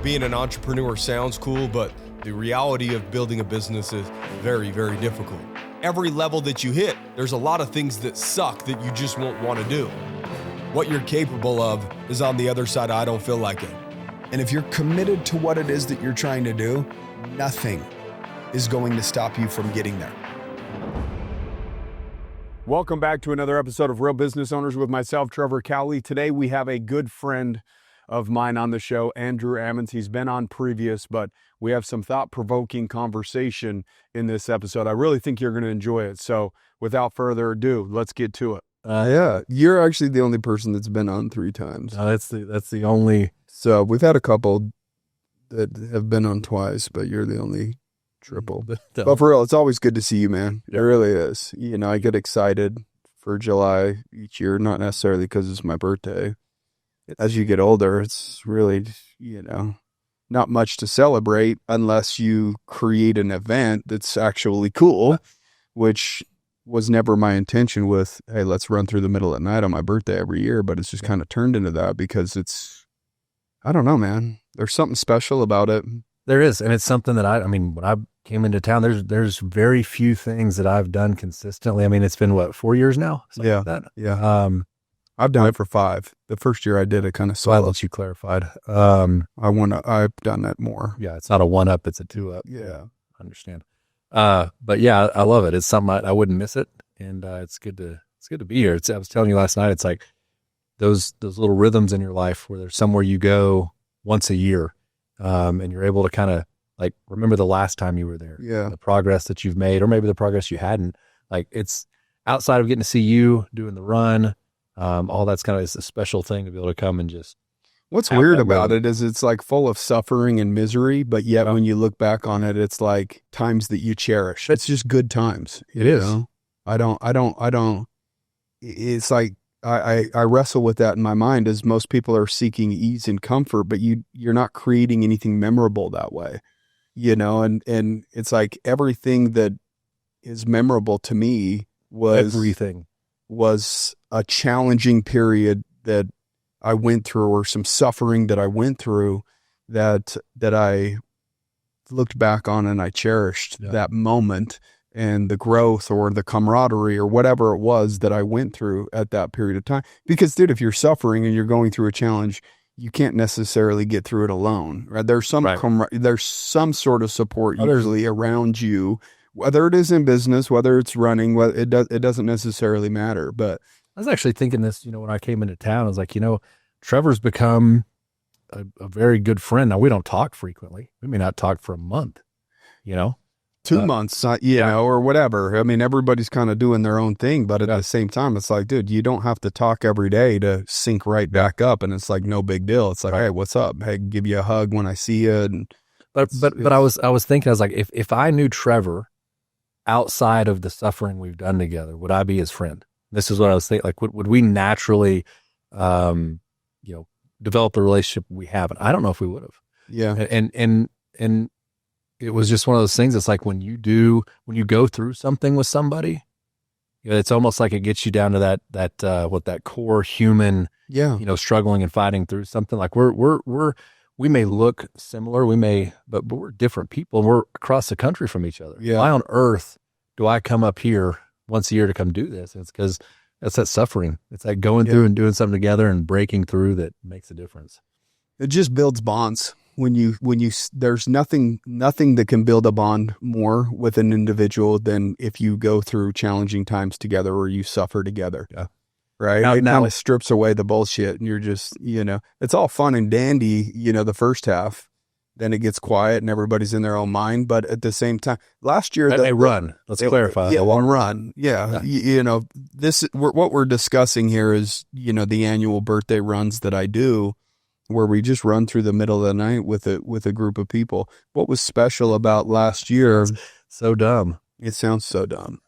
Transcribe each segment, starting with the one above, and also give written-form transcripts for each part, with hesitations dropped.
being an entrepreneur sounds cool, but the reality of building a business is very, very difficult. Every level that you hit, there's a lot of things that suck that you just won't want to do. What you're capable of is on the other side. I don't feel like it. And if you're committed to what it is that you're trying to do, nothing is going to stop you from getting there. Welcome back to another episode of Real Business Owners with myself, Trevor Cowley. Today we have a good friend of mine on the show, Andrew Ammons. He's been on previous, but we have some thought-provoking conversation in this episode. I really think you're going to enjoy it. So without further ado, let's get to it. Yeah, you're actually the only person that's been on 3 times. That's the only. So we've had a couple that have been on twice, but you're the only triple. But for real, it's always good to see you, man. It really is. You know, I get excited for July each year, not necessarily because it's my birthday. As you get older, it's really, not much to celebrate unless you create an event that's actually cool, which was never my intention with, hey, let's run through the middle of the night on my birthday every year. But it's just kind of turned into that because it's, I don't know, man. There's something special about it. There is. And it's something that when I came into town, there's very few things that I've done consistently. I mean, it's been 4 years now? Something Yeah. like that? Yeah. I've done it for 5. The first year I did it kind of solo. Glad that you clarified. I've done that more. Yeah, it's not a 1-up, it's a 2-up. Yeah. I understand. But yeah, I love it. It's something I wouldn't miss it. And it's good to be here. I was telling you last night, it's like those little rhythms in your life where there's somewhere you go once a year, and you're able to kind of like remember the last time you were there. Yeah. The progress that you've made, or maybe the progress you hadn't. Like, it's outside of getting to see you doing the run. All that's kind of is a special thing to be able to come and just. What's weird about it is it's like full of suffering and misery, but yet when you look back on it, it's like times that you cherish. It's just good times. It is. Know? I don't, it's like, I wrestle with that in my mind as most people are seeking ease and comfort, but you're not creating anything memorable that way, and it's like everything that is memorable to me was a challenging period that I went through, or some suffering that I went through that I looked back on and I cherished that moment and the growth or the camaraderie or whatever it was that I went through at that period of time. Because dude, if you're suffering and you're going through a challenge, you can't necessarily get through it alone, right? There's some sort of support usually around you, whether it is in business, whether it's running, it doesn't necessarily matter. But I was actually thinking this, when I came into town, I was like, Trevor's become a very good friend. Now, we don't talk frequently. We may not talk for a month, 2 months, or whatever. I mean, everybody's kind of doing their own thing, but at the same time, it's like, dude, you don't have to talk every day to sync right back up. And it's like, no big deal. It's like, hey, what's up? Hey, give you a hug when I see you. And but I was thinking, I was like, if I knew Trevor outside of the suffering we've done together, would I be his friend? This is what I was thinking. Like, would we naturally, develop the relationship we have? And I don't know if we would have. Yeah. And it was just one of those things. It's like when you go through something with somebody, it's almost like it gets you down to that core human, struggling and fighting through something. Like we may look similar, but we're different people, and we're across the country from each other. Yeah. Why on earth do I come up here once a year to come do this? It's because that's that suffering. It's like going through and doing something together and breaking through that makes a difference. It just builds bonds. When you there's nothing that can build a bond more with an individual than if you go through challenging times together or you suffer together. Yeah. Right. It kind of strips away the bullshit, and you're just, it's all fun and dandy, the first half. Then it gets quiet and everybody's in their own mind. But at the same time, last year, Let's clarify. Yeah, one run. Yeah. What we're discussing here is, the annual birthday runs that I do, where we just run through the middle of the night with a group of people. What was special about last year? So dumb. It sounds so dumb.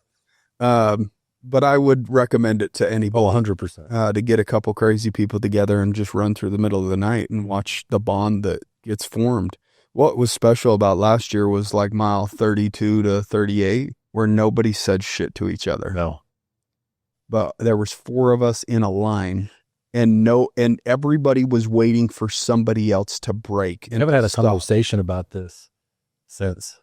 But I would recommend it to anybody. 100%. To get a couple crazy people together and just run through the middle of the night and watch the bond that gets formed. What was special about last year was like mile 32 to 38, where nobody said shit to each other. No. But there was 4 of us in a line and everybody was waiting for somebody else to break. I haven't had a conversation about this since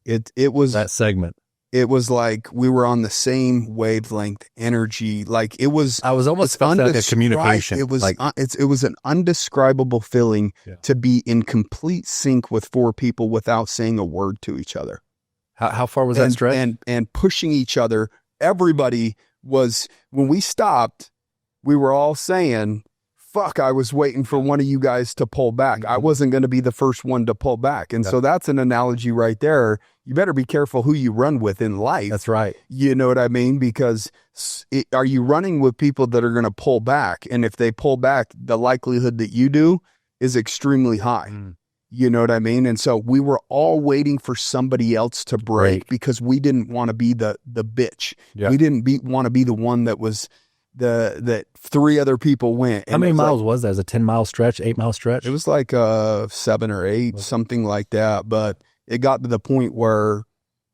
it was that segment. It was like we were on the same wavelength energy. Like it was, I was almost felt like a communication. It was like, it was an undescribable feeling to be in complete sync with four people without saying a word to each other. How far was that stretch? And pushing each other. Everybody was, when we stopped, we were all saying, fuck, I was waiting for one of you guys to pull back. I wasn't going to be the first one to pull back. And so that's an analogy right there. You better be careful who you run with in life. That's right. You know what I mean? Because are you running with people that are going to pull back? And if they pull back, the likelihood that you do is extremely high. You know what I mean? And so we were all waiting for somebody else to break because we didn't want to be the bitch. Yeah. We didn't want to be the one that was that three other people went. How many miles was that? It was a 10-mile stretch, 8-mile stretch? It was like 7 or 8, something like that. But it got to the point where,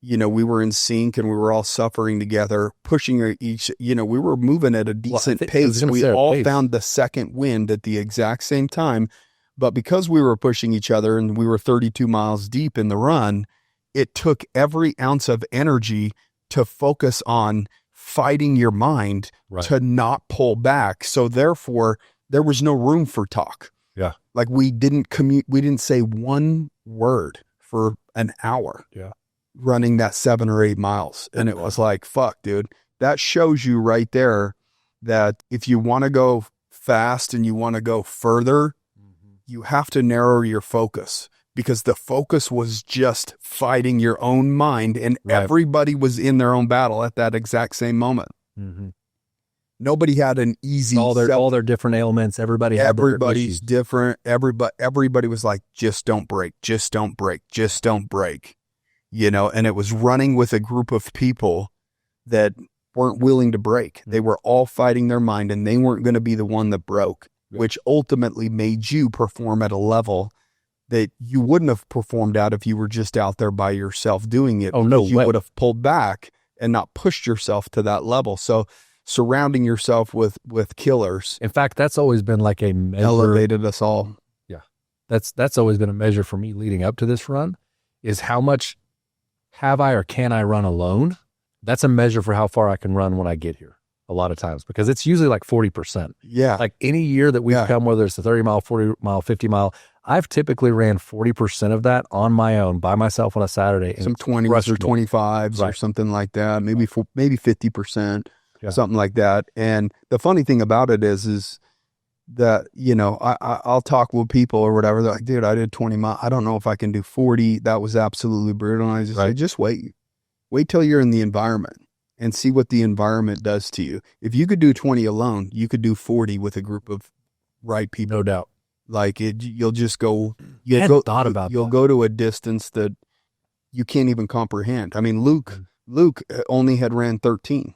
you know, we were in sync and we were all suffering together, pushing each, you know, we were moving at a decent pace. We all found the second wind at the exact same time. But because we were pushing each other and we were 32 miles deep in the run, it took every ounce of energy to focus on fighting your mind to not pull back. So therefore, there was no room for talk. Yeah. Like we didn't we didn't say one word for an hour running that 7 or 8 miles. And it was like, fuck, dude, that shows you right there that if you want to go fast and you want to go further, you have to narrow your focus, because the focus was just fighting your own mind, and everybody was in their own battle at that exact same moment. Nobody had an easy, all their different ailments. Everybody's different. Everybody was like, just don't break, just don't break, just don't break, you know? And it was running with a group of people that weren't willing to break. They were all fighting their mind, and they weren't going to be the one that broke, which ultimately made you perform at a level that you wouldn't have performed at if you were just out there by yourself doing it. Oh, no, you would have pulled back and not pushed yourself to that level. So surrounding yourself with killers. In fact, that's always been like a measure. Elevated us all. Yeah. That's always been a measure for me leading up to this run, is how much have I or can I run alone? That's a measure for how far I can run when I get here. A lot of times, because it's usually like 40%. Yeah. Like any year that we've come, whether it's a 30 mile, 40 mile, 50 mile, I've typically ran 40% of that on my own by myself on a Saturday. Some 20s or 25s or something like that. Maybe 50%, something like that. And the funny thing about it is that, you know, I'll talk with people or whatever. They're like, dude, I did 20 miles. I don't know if I can do 40. That was absolutely brutal. And I just say, just wait till you're in the environment and see what the environment does to you. If you could do 20 alone, you could do 40 with a group of right people. No doubt. Like you'll just go, you'll go to a distance that you can't even comprehend. I mean, Luke only had ran 13,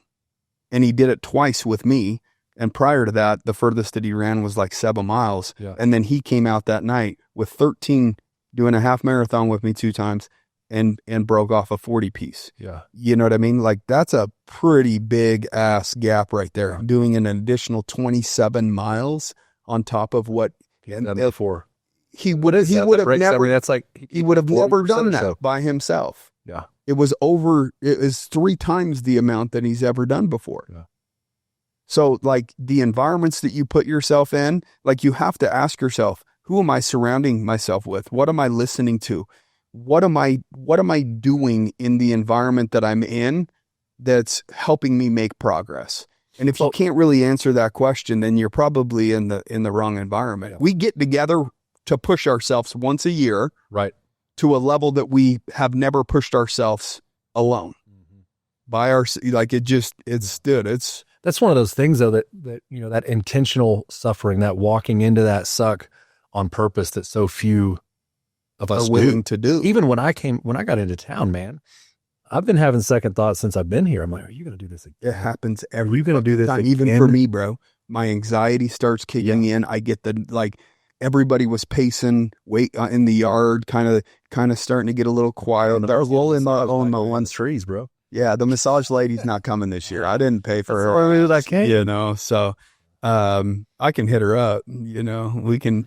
and he did it twice with me. And prior to that, the furthest that he ran was like 7 miles. Yeah. And then he came out that night with 13, doing a half marathon with me 2 times. And broke off a 40 piece. Yeah. You know what I mean? Like that's a pretty big ass gap right there. Yeah. Doing an additional 27 miles on top of what before. He would have never, that's like, he would have never done that by himself. Yeah. It was 3 times the amount that he's ever done before. Yeah. So like the environments that you put yourself in, like you have to ask yourself, who am I surrounding myself with? What am I listening to? What am I doing in the environment that I'm in that's helping me make progress? And if you can't really answer that question, then you're probably in the wrong environment. Yeah. We get together to push ourselves once a year, right, to a level that we have never pushed ourselves alone. By our, like that's one of those things though, that you know, that intentional suffering, that walking into that suck on purpose that so few of us are willing to do. Even when I got into town, man, I've been having second thoughts since I've been here. I'm like, are you going to do this again? It happens every time. Do this again? Even for me, bro. My anxiety starts kicking in. I get everybody was pacing, in the yard, kind of starting to get a little quiet. They're rolling the one's trees, bro. Yeah, the massage lady's not coming this year. I didn't pay for her. I can't. You know, so I can hit her up, you know, we can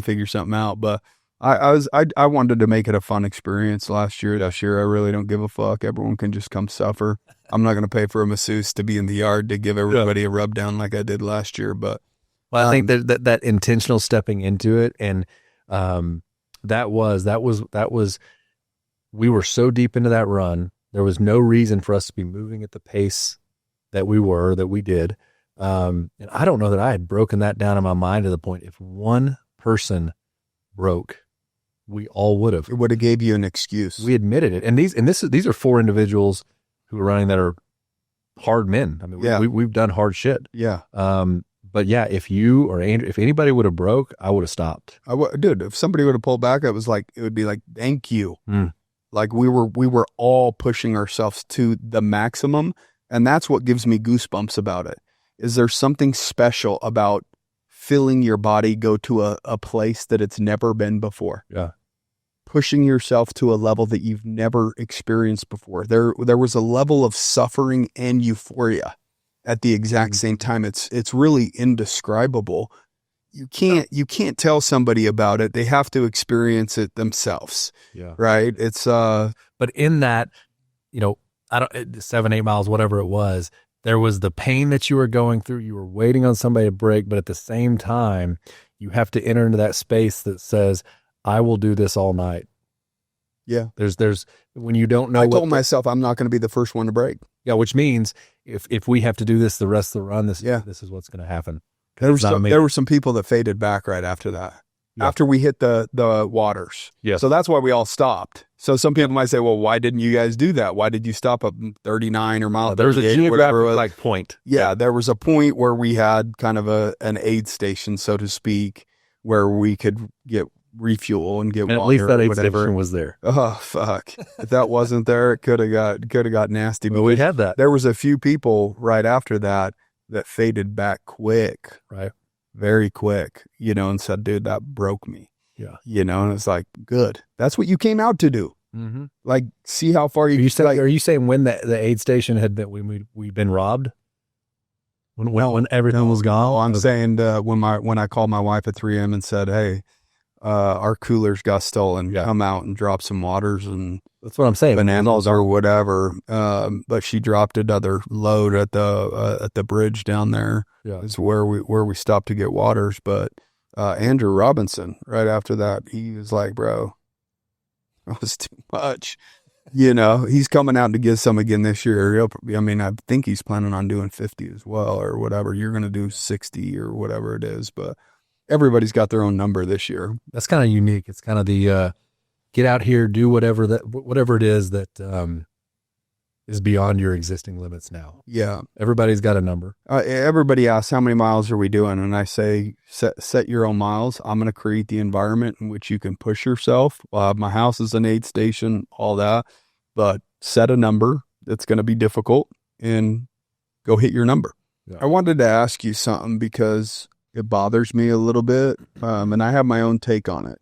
figure something out. But I wanted to make it a fun experience last year. This year, I really don't give a fuck. Everyone can just come suffer. I'm not going to pay for a masseuse to be in the yard to give everybody a rub down like I did last year. But well, I think that intentional stepping into it, and that was we were so deep into that run. There was no reason for us to be moving at the pace that we did. And I don't know that I had broken that down in my mind to the point if one person broke, we all would have. It would have gave you an excuse. We admitted it. And these are 4 individuals who are running that are hard men. I mean, we've done hard shit. Yeah. But yeah, if you or Andrew, if anybody would have broke, I would have stopped. Dude, if somebody would have pulled back, it would be like, thank you. Like we were all pushing ourselves to the maximum. And that's what gives me goosebumps about it. Is there something special about feeling your body go to a place that it's never been before? Yeah. Pushing yourself to a level that you've never experienced before. There was a level of suffering and euphoria at the exact same time. It's really indescribable. You can't tell somebody about it. They have to experience it themselves. Yeah. Right. It's but in that, you know, 7-8 miles, whatever it was, there was the pain that you were going through. You were waiting on somebody to break, but at the same time, you have to enter into that space that says, I will do this all night. Yeah. There's when you don't know. I told myself I'm not going to be the first one to break. Yeah. Which means if we have to do this the rest of the run, this is what's going to happen. There were some people that faded back right after that. Yeah. After we hit the waters. Yeah. So that's why we all stopped. So some people might say, well, why didn't you guys do that? Why did you stop up 39 or mile? There was a geographic point. Yeah. There was a point where we had kind of an aid station, so to speak, where we could get refuel and get water. At least that aid station was there. Oh, fuck. If that wasn't there, it could have got nasty. Well, we had that. There was a few people right after that faded back quick. Right. Very quick, you know, and said, dude, that broke me. Yeah. You know, and it's like, good. That's what you came out to do. Mm-hmm. Like, see how far you are you saying when the aid station had been, we'd been robbed? When everything was gone? Oh, I'm saying when I called my wife at 3 a.m. and said, hey, our coolers got stolen. Yeah. Come out and drop some waters and that's what I'm saying. Bananas or whatever. But she dropped another load at the bridge down there. Yeah. Is where we stopped to get waters. But Andrew Robinson, right after that, he was like, bro, that was too much. You know, he's coming out to get some again this year. I think he's planning on doing 50 as well or whatever. You're going to do 60 or whatever it is. But everybody's got their own number this year. That's kind of unique. It's kind of the get out here, do whatever it is that is beyond your existing limits now. Yeah. Everybody's got a number. Everybody asks, how many miles are we doing? And I say, set your own miles. I'm going to create the environment in which you can push yourself. My house is an aid station, all that. But set a number that's going to be difficult and go hit your number. Yeah. I wanted to ask you something because it bothers me a little bit, and I have my own take on it.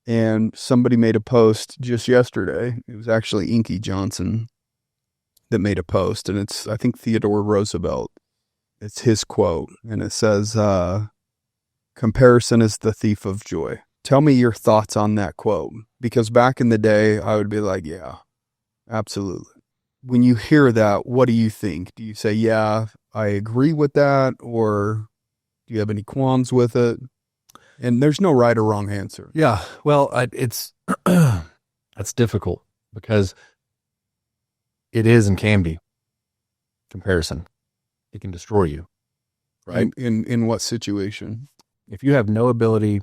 And somebody made a post just yesterday. It was actually Inky Johnson that made a post, and it's, I think, Theodore Roosevelt. It's his quote, and it says, comparison is the thief of joy. Tell me your thoughts on that quote, because back in the day, I would be like, yeah, absolutely. When you hear that, what do you think? Do you say, yeah, I agree with that, or do you have any qualms with it? And there's no right or wrong answer. Yeah. Well, it's, that's difficult because it is and can be comparison. It can destroy you. Right. In what situation? If you have no ability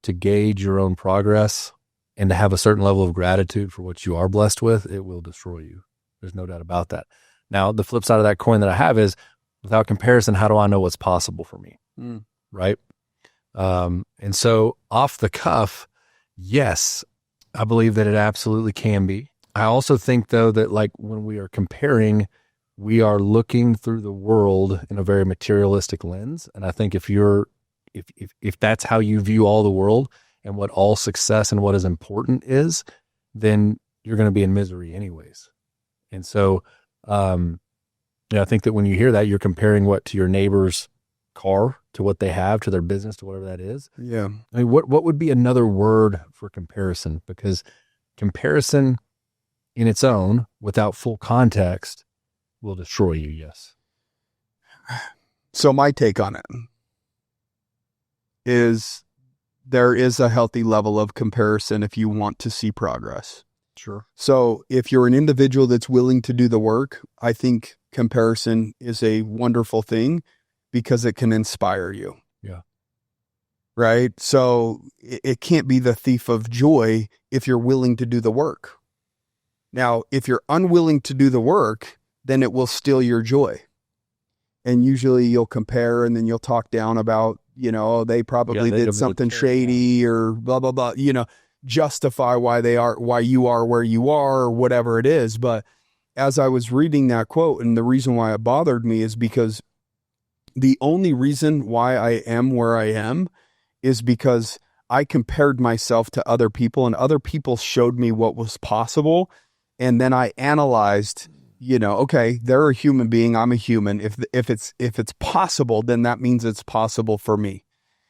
to gauge your own progress and to have a certain level of gratitude for what you are blessed with, it will destroy you. There's no doubt about that. Now, the flip side of that coin that I have is, without comparison, how do I know what's possible for me? Right. And so off the cuff, yes, I believe that it absolutely can be. I also think though that like when we are comparing, we are looking through the world in a very materialistic lens. And I think if that's how you view all the world and what all success and what is important is, then you're going to be in misery anyways. And so, Yeah, I think that when you hear that, you're comparing what to your neighbor's car, to what they have, to their business, to whatever that is. Yeah. I mean, what would be another word for comparison? Because comparison in its own, without full context, will destroy you. Yes. So my take on it is there is a healthy level of comparison if you want to see progress. Sure. So if you're an individual that's willing to do the work, I think comparison is a wonderful thing because it can inspire you. Yeah. Right? So it can't be the thief of joy if you're willing to do the work. Now, if you're unwilling to do the work, then it will steal your joy. And usually you'll compare and then you'll talk down about, they probably did something shady or blah, blah, blah, justify why you are where you are or whatever it is. But as I was reading that quote, and the reason why it bothered me is because the only reason why I am where I am is because I compared myself to other people and other people showed me what was possible. And then I analyzed, okay, they're a human being. I'm a human. If it's possible, then that means it's possible for me.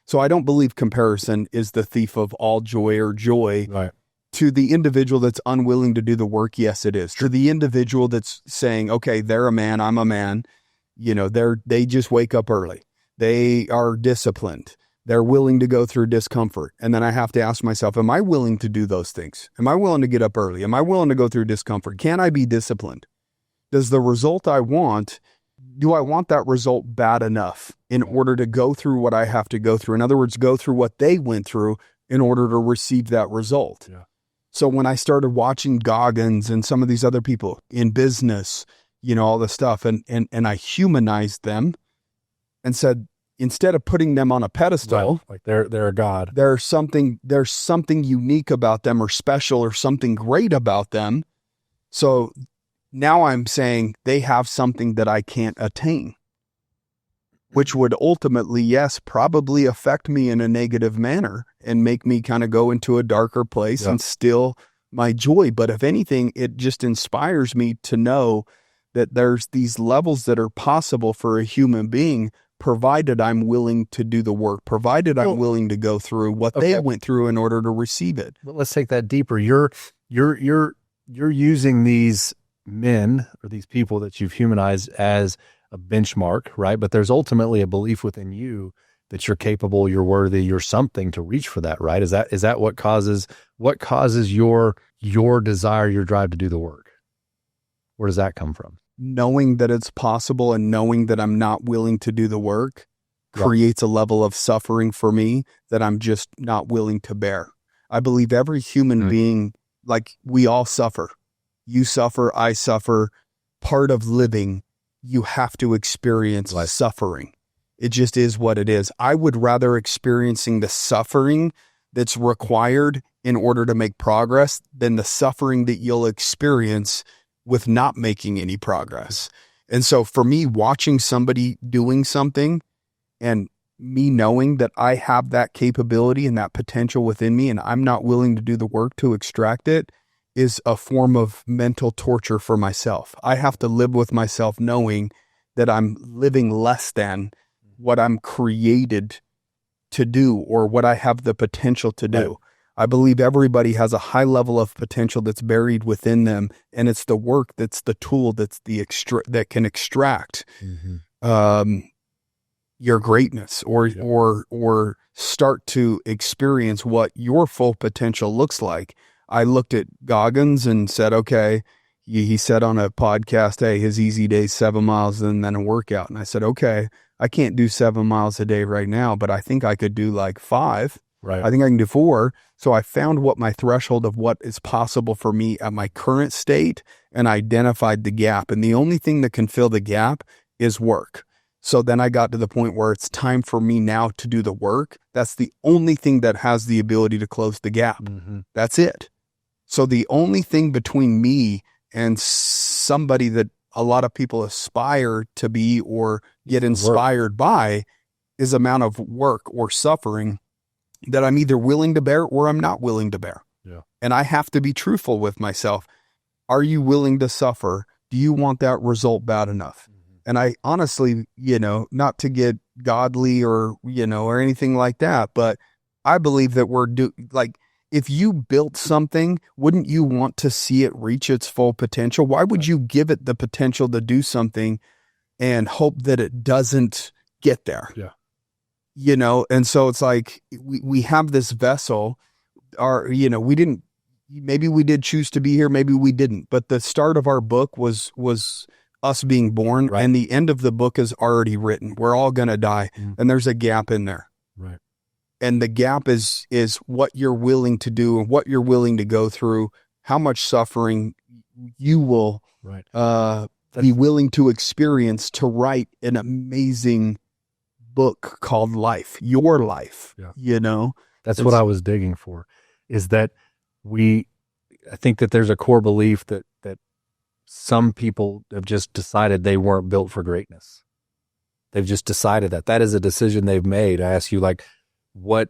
So I don't believe comparison is the thief of all joy or joy. Right. To the individual that's unwilling to do the work, yes, it is. To the individual that's saying, okay, they're a man, I'm a man, they just wake up early. They are disciplined. They're willing to go through discomfort. And then I have to ask myself, am I willing to do those things? Am I willing to get up early? Am I willing to go through discomfort? Can I be disciplined? Does the result I want, do I want that result bad enough in order to go through what I have to go through? In other words, go through what they went through in order to receive that result. Yeah. So when I started watching Goggins and some of these other people in business, all this stuff, and I humanized them and said, instead of putting them on a pedestal, right, like they're a god, there's something unique about them or special or something great about them. So now I'm saying they have something that I can't attain, which would ultimately, yes, probably affect me in a negative manner and make me kind of go into a darker place and steal my joy. But if anything, it just inspires me to know that there's these levels that are possible for a human being, provided I'm willing to do the work, provided I'm willing to go through what they went through in order to receive it. But let's take that deeper. You're using these men or these people that you've humanized as a benchmark, right? But there's ultimately a belief within you that you're capable, you're worthy, you're something to reach for that, right? Is that what causes your desire, your drive to do the work? Where does that come from? Knowing that it's possible and knowing that I'm not willing to do the work creates a level of suffering for me that I'm just not willing to bear. I believe every human being, like we all suffer. You suffer, I suffer. Part of living, you have to experience suffering. It just is what it is. I would rather experiencing the suffering that's required in order to make progress than the suffering that you'll experience with not making any progress. And so for me, watching somebody doing something and me knowing that I have that capability and that potential within me and I'm not willing to do the work to extract it is a form of mental torture for myself. I have to live with myself knowing that I'm living less than what I'm created to do or what I have the potential to do. Right. I believe everybody has a high level of potential that's buried within them, and it's the work that's the tool that's that can extract your greatness or start to experience what your full potential looks like. I looked at Goggins and said, okay, he said on a podcast, hey, his easy day is 7 miles and then a workout. And I said, okay, I can't do 7 miles a day right now, but I think I could do like 5. Right. I think I can do 4. So I found what my threshold of what is possible for me at my current state and identified the gap. And the only thing that can fill the gap is work. So then I got to the point where it's time for me now to do the work. That's the only thing that has the ability to close the gap. Mm-hmm. That's it. So the only thing between me and somebody that a lot of people aspire to be or get inspired by is amount of work or suffering that I'm either willing to bear or I'm not willing to bear. Yeah. And I have to be truthful with myself. Are you willing to suffer? Do you want that result bad enough? Mm-hmm. And I honestly, not to get godly or anything like that, but I believe that if you built something, wouldn't you want to see it reach its full potential? Why would you give it the potential to do something and hope that it doesn't get there? Yeah. And so it's like we have this vessel, maybe we did choose to be here, maybe we didn't, but the start of our book was us being born, right. And the end of the book is already written. We're all going to die, and there's a gap in there. Right. And the gap is what you're willing to do and what you're willing to go through, how much suffering you will be willing to experience to write an amazing book called life, your life. Yeah. That's what I was digging for, is that I think that there's a core belief that some people have just decided they weren't built for greatness. They've just decided that is a decision they've made. I ask you, like, what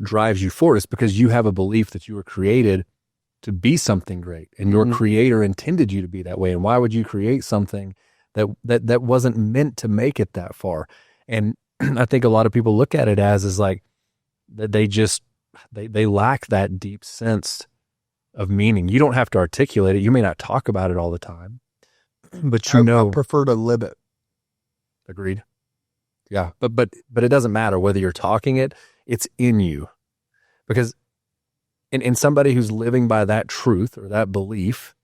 drives you forward? It's because you have a belief that you were created to be something great, and your creator intended you to be that way. And why would you create something that wasn't meant to make it that far? And I think a lot of people look at it as like that they lack that deep sense of meaning. You don't have to articulate it. You may not talk about it all the time, but I prefer to live it. Agreed. Yeah. But it doesn't matter whether you're talking it, it's in you. Because in somebody who's living by that truth or that belief,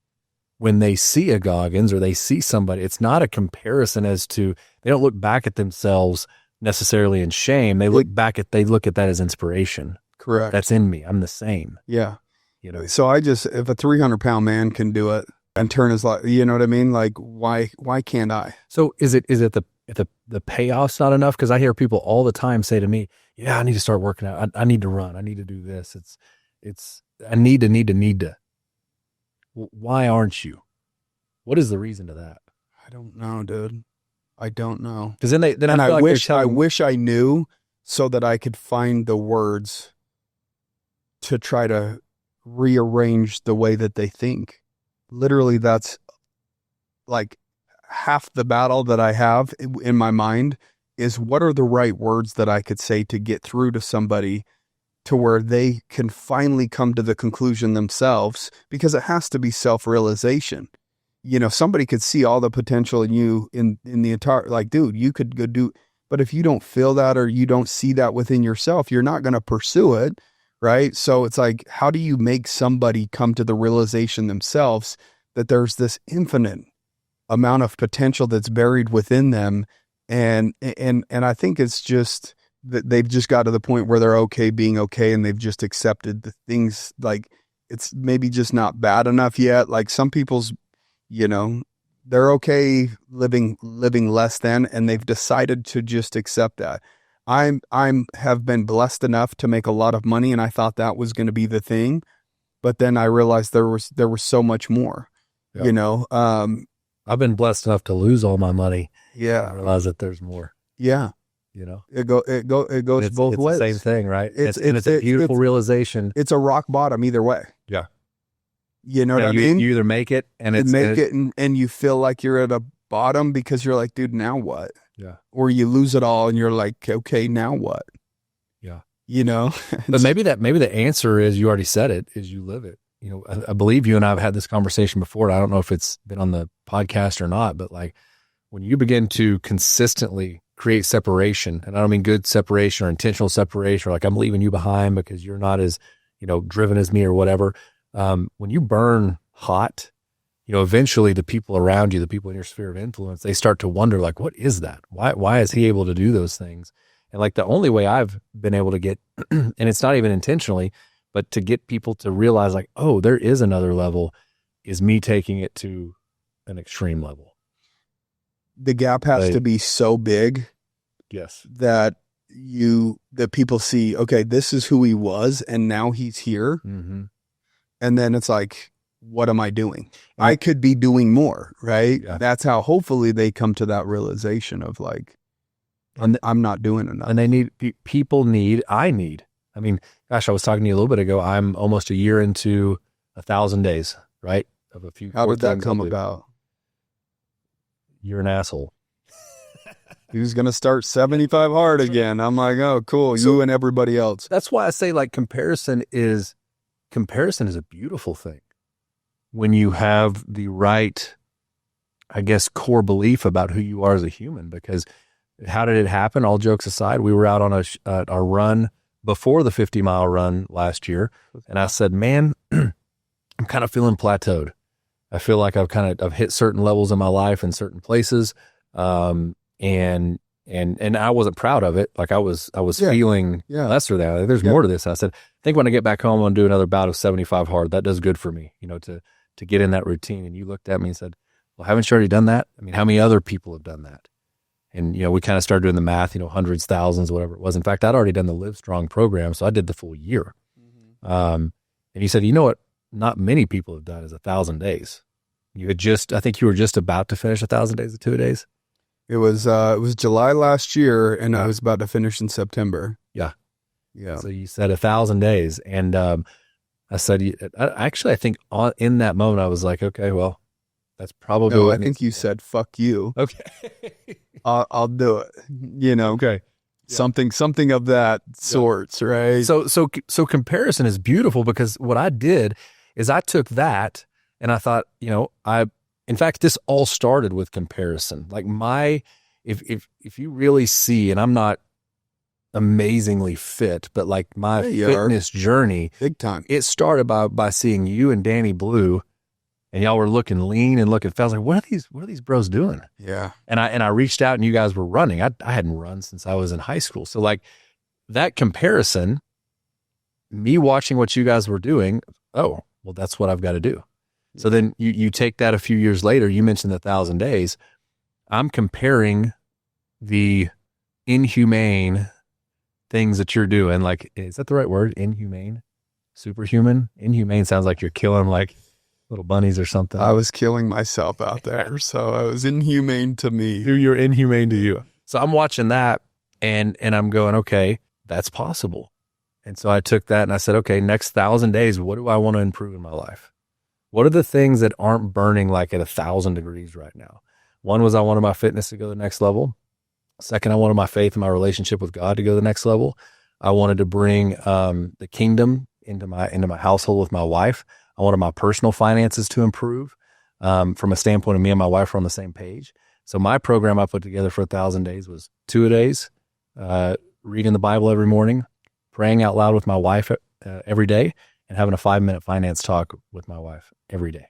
when they see a Goggins or they see somebody, it's not a comparison as to, they don't look back at themselves necessarily in shame. They look at that as inspiration. Correct. That's in me. I'm the same. Yeah. So if a 300-pound man can do it and turn his life, you know what I mean? Like, why can't I? So is it the payoff's not enough? Because I hear people all the time say to me, yeah, I need to start working out. I need to run. I need to do this. I need to. Why aren't you? What is the reason to that? I don't know, dude. I don't know. Because I wish I knew, so that I could find the words to try to rearrange the way that they think. Literally, that's like half the battle that I have in my mind, is what are the right words that I could say to get through to somebody to where they can finally come to the conclusion themselves, because it has to be self-realization. Somebody could see all the potential in you in the entire, like, dude, you could go do, but if you don't feel that or you don't see that within yourself, you're not going to pursue it. Right. So it's like, how do you make somebody come to the realization themselves that there's this infinite amount of potential that's buried within them? And I think it's just that they've just got to the point where they're okay being okay. And they've just accepted the things, like, it's maybe just not bad enough yet. Like some people's, they're okay living less than, and they've decided to just accept that. have been blessed enough to make a lot of money, and I thought that was going to be the thing, but then I realized there was so much more. Yep. I've been blessed enough to lose all my money. Yeah, I realize that there's more. Yeah, it goes both ways. It's the same thing, right? It's a beautiful realization. It's a rock bottom either way. Yeah, you know what I mean. You either make it and and you feel like you're at a bottom because you're like, dude, now what? Yeah. Or you lose it all and you're like, okay, now what? Yeah. But maybe the answer is, you already said it, is you live it. I believe you and I have had this conversation before. I don't know if it's been on the podcast or not, but like when you begin to consistently create separation, and I don't mean good separation or intentional separation, or like I'm leaving you behind because you're not as, driven as me or whatever. When you burn hot, eventually the people around you, the people in your sphere of influence, they start to wonder, like, what is that? Why is he able to do those things? And like the only way I've been able to get, and it's not even intentionally, but to get people to realize like, oh, there is another level, is me taking it to an extreme level. The gap has to be so big. Yes. That people see, okay, this is who he was, and now he's here. Mm-hmm. And then it's like, what am I doing? I could be doing more, right? Yeah. That's how hopefully they come to that realization of like, I'm not doing enough. And I need. I mean, gosh, I was talking to you a little bit ago. I'm almost a year into 1,000 days, right? Of a few. How did that come about? You're an asshole. Who's going to start 75 hard again? I'm like, oh, cool. You and everybody else. That's why I say like comparison is a beautiful thing when you have the right, I guess, core belief about who you are as a human. Because how did it happen? All jokes aside, we were out on a run before the 50-mile run last year. And I said, man, I'm kind of feeling plateaued. I feel like I've hit certain levels in my life in certain places. And I wasn't proud of it. Like I was feeling lesser than. Like, there's more to this. I said, I think when I get back home, I'm going to do another bout of 75 hard. That does good for me, to get in that routine. And you looked at me and said, well, haven't you already done that? I mean, how many other people have done that? And, we kind of started doing the math, hundreds, thousands, whatever it was. In fact, I'd already done the Live Strong program. So I did the full year. And he said, you know what? Not many people have done is 1,000 days. I think you were just about to finish 1,000 days of 2 days. It was July last year, and I was about to finish in September. Yeah. Yeah. So you said 1,000 days. And I said, I think in that moment, I was like, okay, well, that's probably No, I think you said, fuck you. Okay. I'll do it. Okay. Something of that sorts, right? So comparison is beautiful because what I did is I took that and I thought, in fact, this all started with comparison. Like if you really see, and I'm not amazingly fit, but like my fitness journey, big time. It started by seeing you and Danny Blue, and y'all were looking lean and looking fat. I was like, what are these bros doing? Yeah. And I reached out and you guys were running. I hadn't run since I was in high school. So like that comparison, me watching what you guys were doing, oh, well, that's what I've got to do. So then you take that a few years later, you mentioned 1,000 days. I'm comparing the inhumane things that you're doing. Like, is that the right word? Inhumane? Superhuman? Inhumane sounds like you're killing like little bunnies or something. I was killing myself out there. So I was inhumane to me. You're inhumane to you. So I'm watching that and I'm going, okay, that's possible. And so I took that and I said, okay, next 1,000 days, what do I want to improve in my life? What are the things that aren't burning like at 1,000 degrees right now? One was I wanted my fitness to go to the next level. Second, I wanted my faith and my relationship with God to go to the next level. I wanted to bring the kingdom into my household with my wife. I wanted my personal finances to improve from a standpoint of me and my wife are on the same page. So my program I put together for 1,000 days was 2 days, reading the Bible every morning, praying out loud with my wife every day, and having a 5-minute finance talk with my wife every day.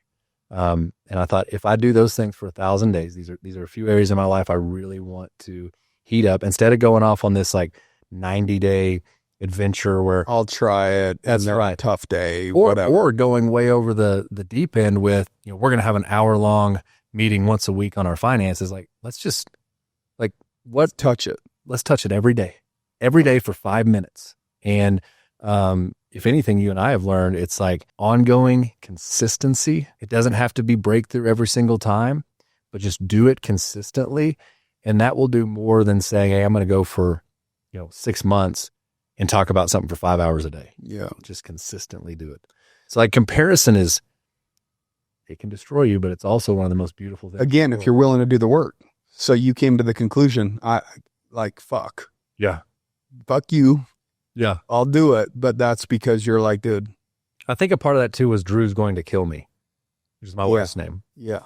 And I thought, if I do those things for 1,000 days, these are a few areas in my life I really want to heat up instead of going off on this like 90-day adventure where I'll try it. That's right. Tough day, whatever. Or going way over the deep end with, we're going to have an hour-long meeting once a week on our finances. Like, let's just touch it. Let's touch it every day for 5 minutes. And, if anything, you and I have learned, it's like ongoing consistency. It doesn't have to be breakthrough every single time, but just do it consistently. And that will do more than saying, hey, I'm going to go for, 6 months and talk about something for 5 hours a day. Yeah. Just consistently do it. So like comparison it can destroy you, but it's also one of the most beautiful things. Again, if you're willing to do the work. So you came to the conclusion, fuck. Yeah. Fuck you. Yeah. I'll do it. But that's because you're like, dude. I think a part of that too was Drew's going to kill me, which is my wife's name. Yeah.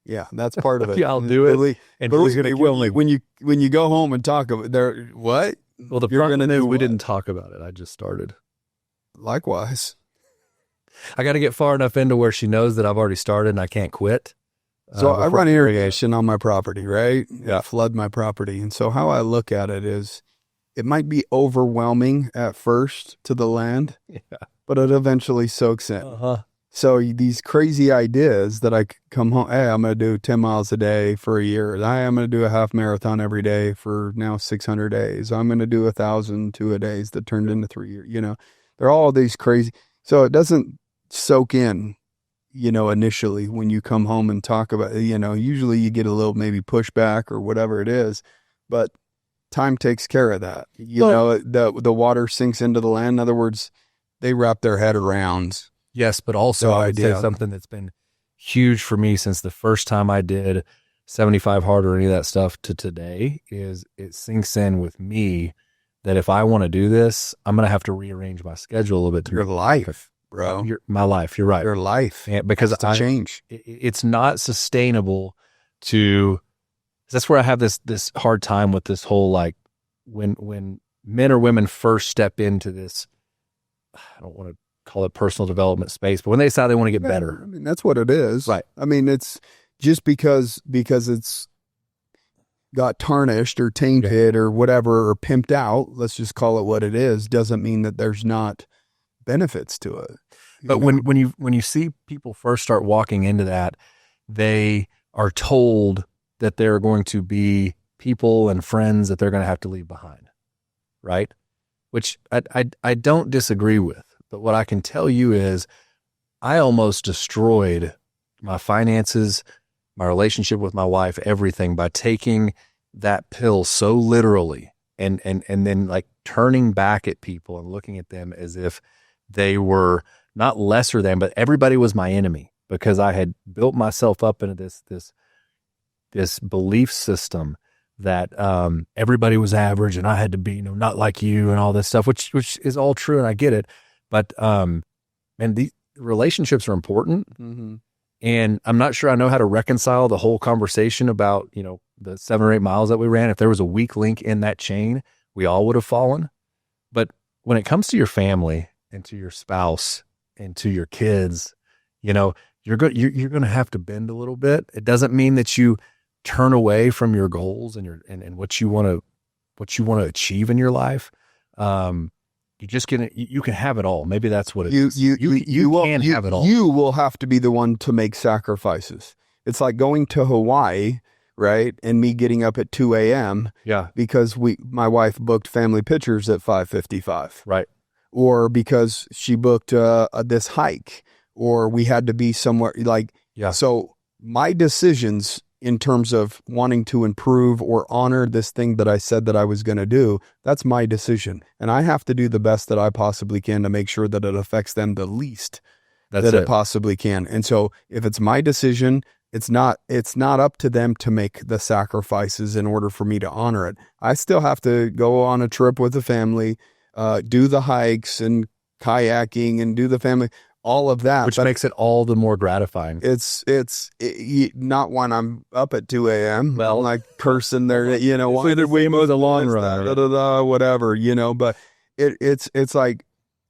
Yeah. That's part of it. Yeah, I'll do it. And but he's going to kill me. When you go home and talk about there, what? Well, the problem is we didn't talk about it. I just started. Likewise. I got to get far enough into where she knows that I've already started and I can't quit. So I run irrigation on my property, right? Yeah. Flood my property. And so how I look at it is, it might be overwhelming at first to the land, but it eventually soaks in. Uh-huh. So these crazy ideas that I come home, hey, I'm going to do 10 miles a day for a year. I'm going to do a half marathon every day for now 600 days. I'm going to do 1,000 2-a-days that turned into 3 years. They're all these crazy. So it doesn't soak in, initially when you come home and talk about, usually you get a little maybe pushback or whatever it is, but time takes care of that. The water sinks into the land. In other words, they wrap their head around. Yes, but also I would say something that's been huge for me since the first time I did 75 hard or any of that stuff to today is it sinks in with me that if I want to do this, I'm going to have to rearrange my schedule a little bit. Your life, bro. My life. You're right. Your life. And because has to change. It's not sustainable to, that's where I have this hard time with this whole, like, when men or women first step into this, I don't want to call it personal development space, but when they decide they want to get better. I mean, that's what it is. Right. I mean, it's just because it's got tarnished or tainted or whatever, or pimped out, let's just call it what it is, doesn't mean that there's not benefits to it. But when you see people first start walking into that, they are told that there are going to be people and friends that they're going to have to leave behind, right? Which I don't disagree with. But what I can tell you is I almost destroyed my finances, my relationship with my wife, everything by taking that pill so literally and then like turning back at people and looking at them as if they were not lesser than, but everybody was my enemy because I had built myself up into this belief system that everybody was average and I had to be, not like you and all this stuff, which is all true and I get it. But and the relationships are important. Mm-hmm. And I'm not sure I know how to reconcile the whole conversation about, the 7 or 8 miles that we ran. If there was a weak link in that chain, we all would have fallen. But when it comes to your family and to your spouse and to your kids, you're going to have to bend a little bit. It doesn't mean that you turn away from your goals and what you want to achieve in your life. You can have it all. Maybe that's what it is. You can have it all. You will have to be the one to make sacrifices. It's like going to Hawaii, right? And me getting up at 2 a.m. Yeah. Because my wife booked family pictures at 5:55. Right. Or because she booked this hike, or we had to be somewhere like, yeah. So my decisions in terms of wanting to improve or honor this thing that I said that I was going to do, that's my decision. And I have to do the best that I possibly can to make sure that it affects them the least that it possibly can. And so if it's my decision, it's not up to them to make the sacrifices in order for me to honor it. I still have to go on a trip with the family, do the hikes and kayaking and do the family, all of that. Which makes it all the more gratifying. It's not when I'm up at 2 a.m. Well, I'm like cursing there, either way mow the long run, whatever, but it's like,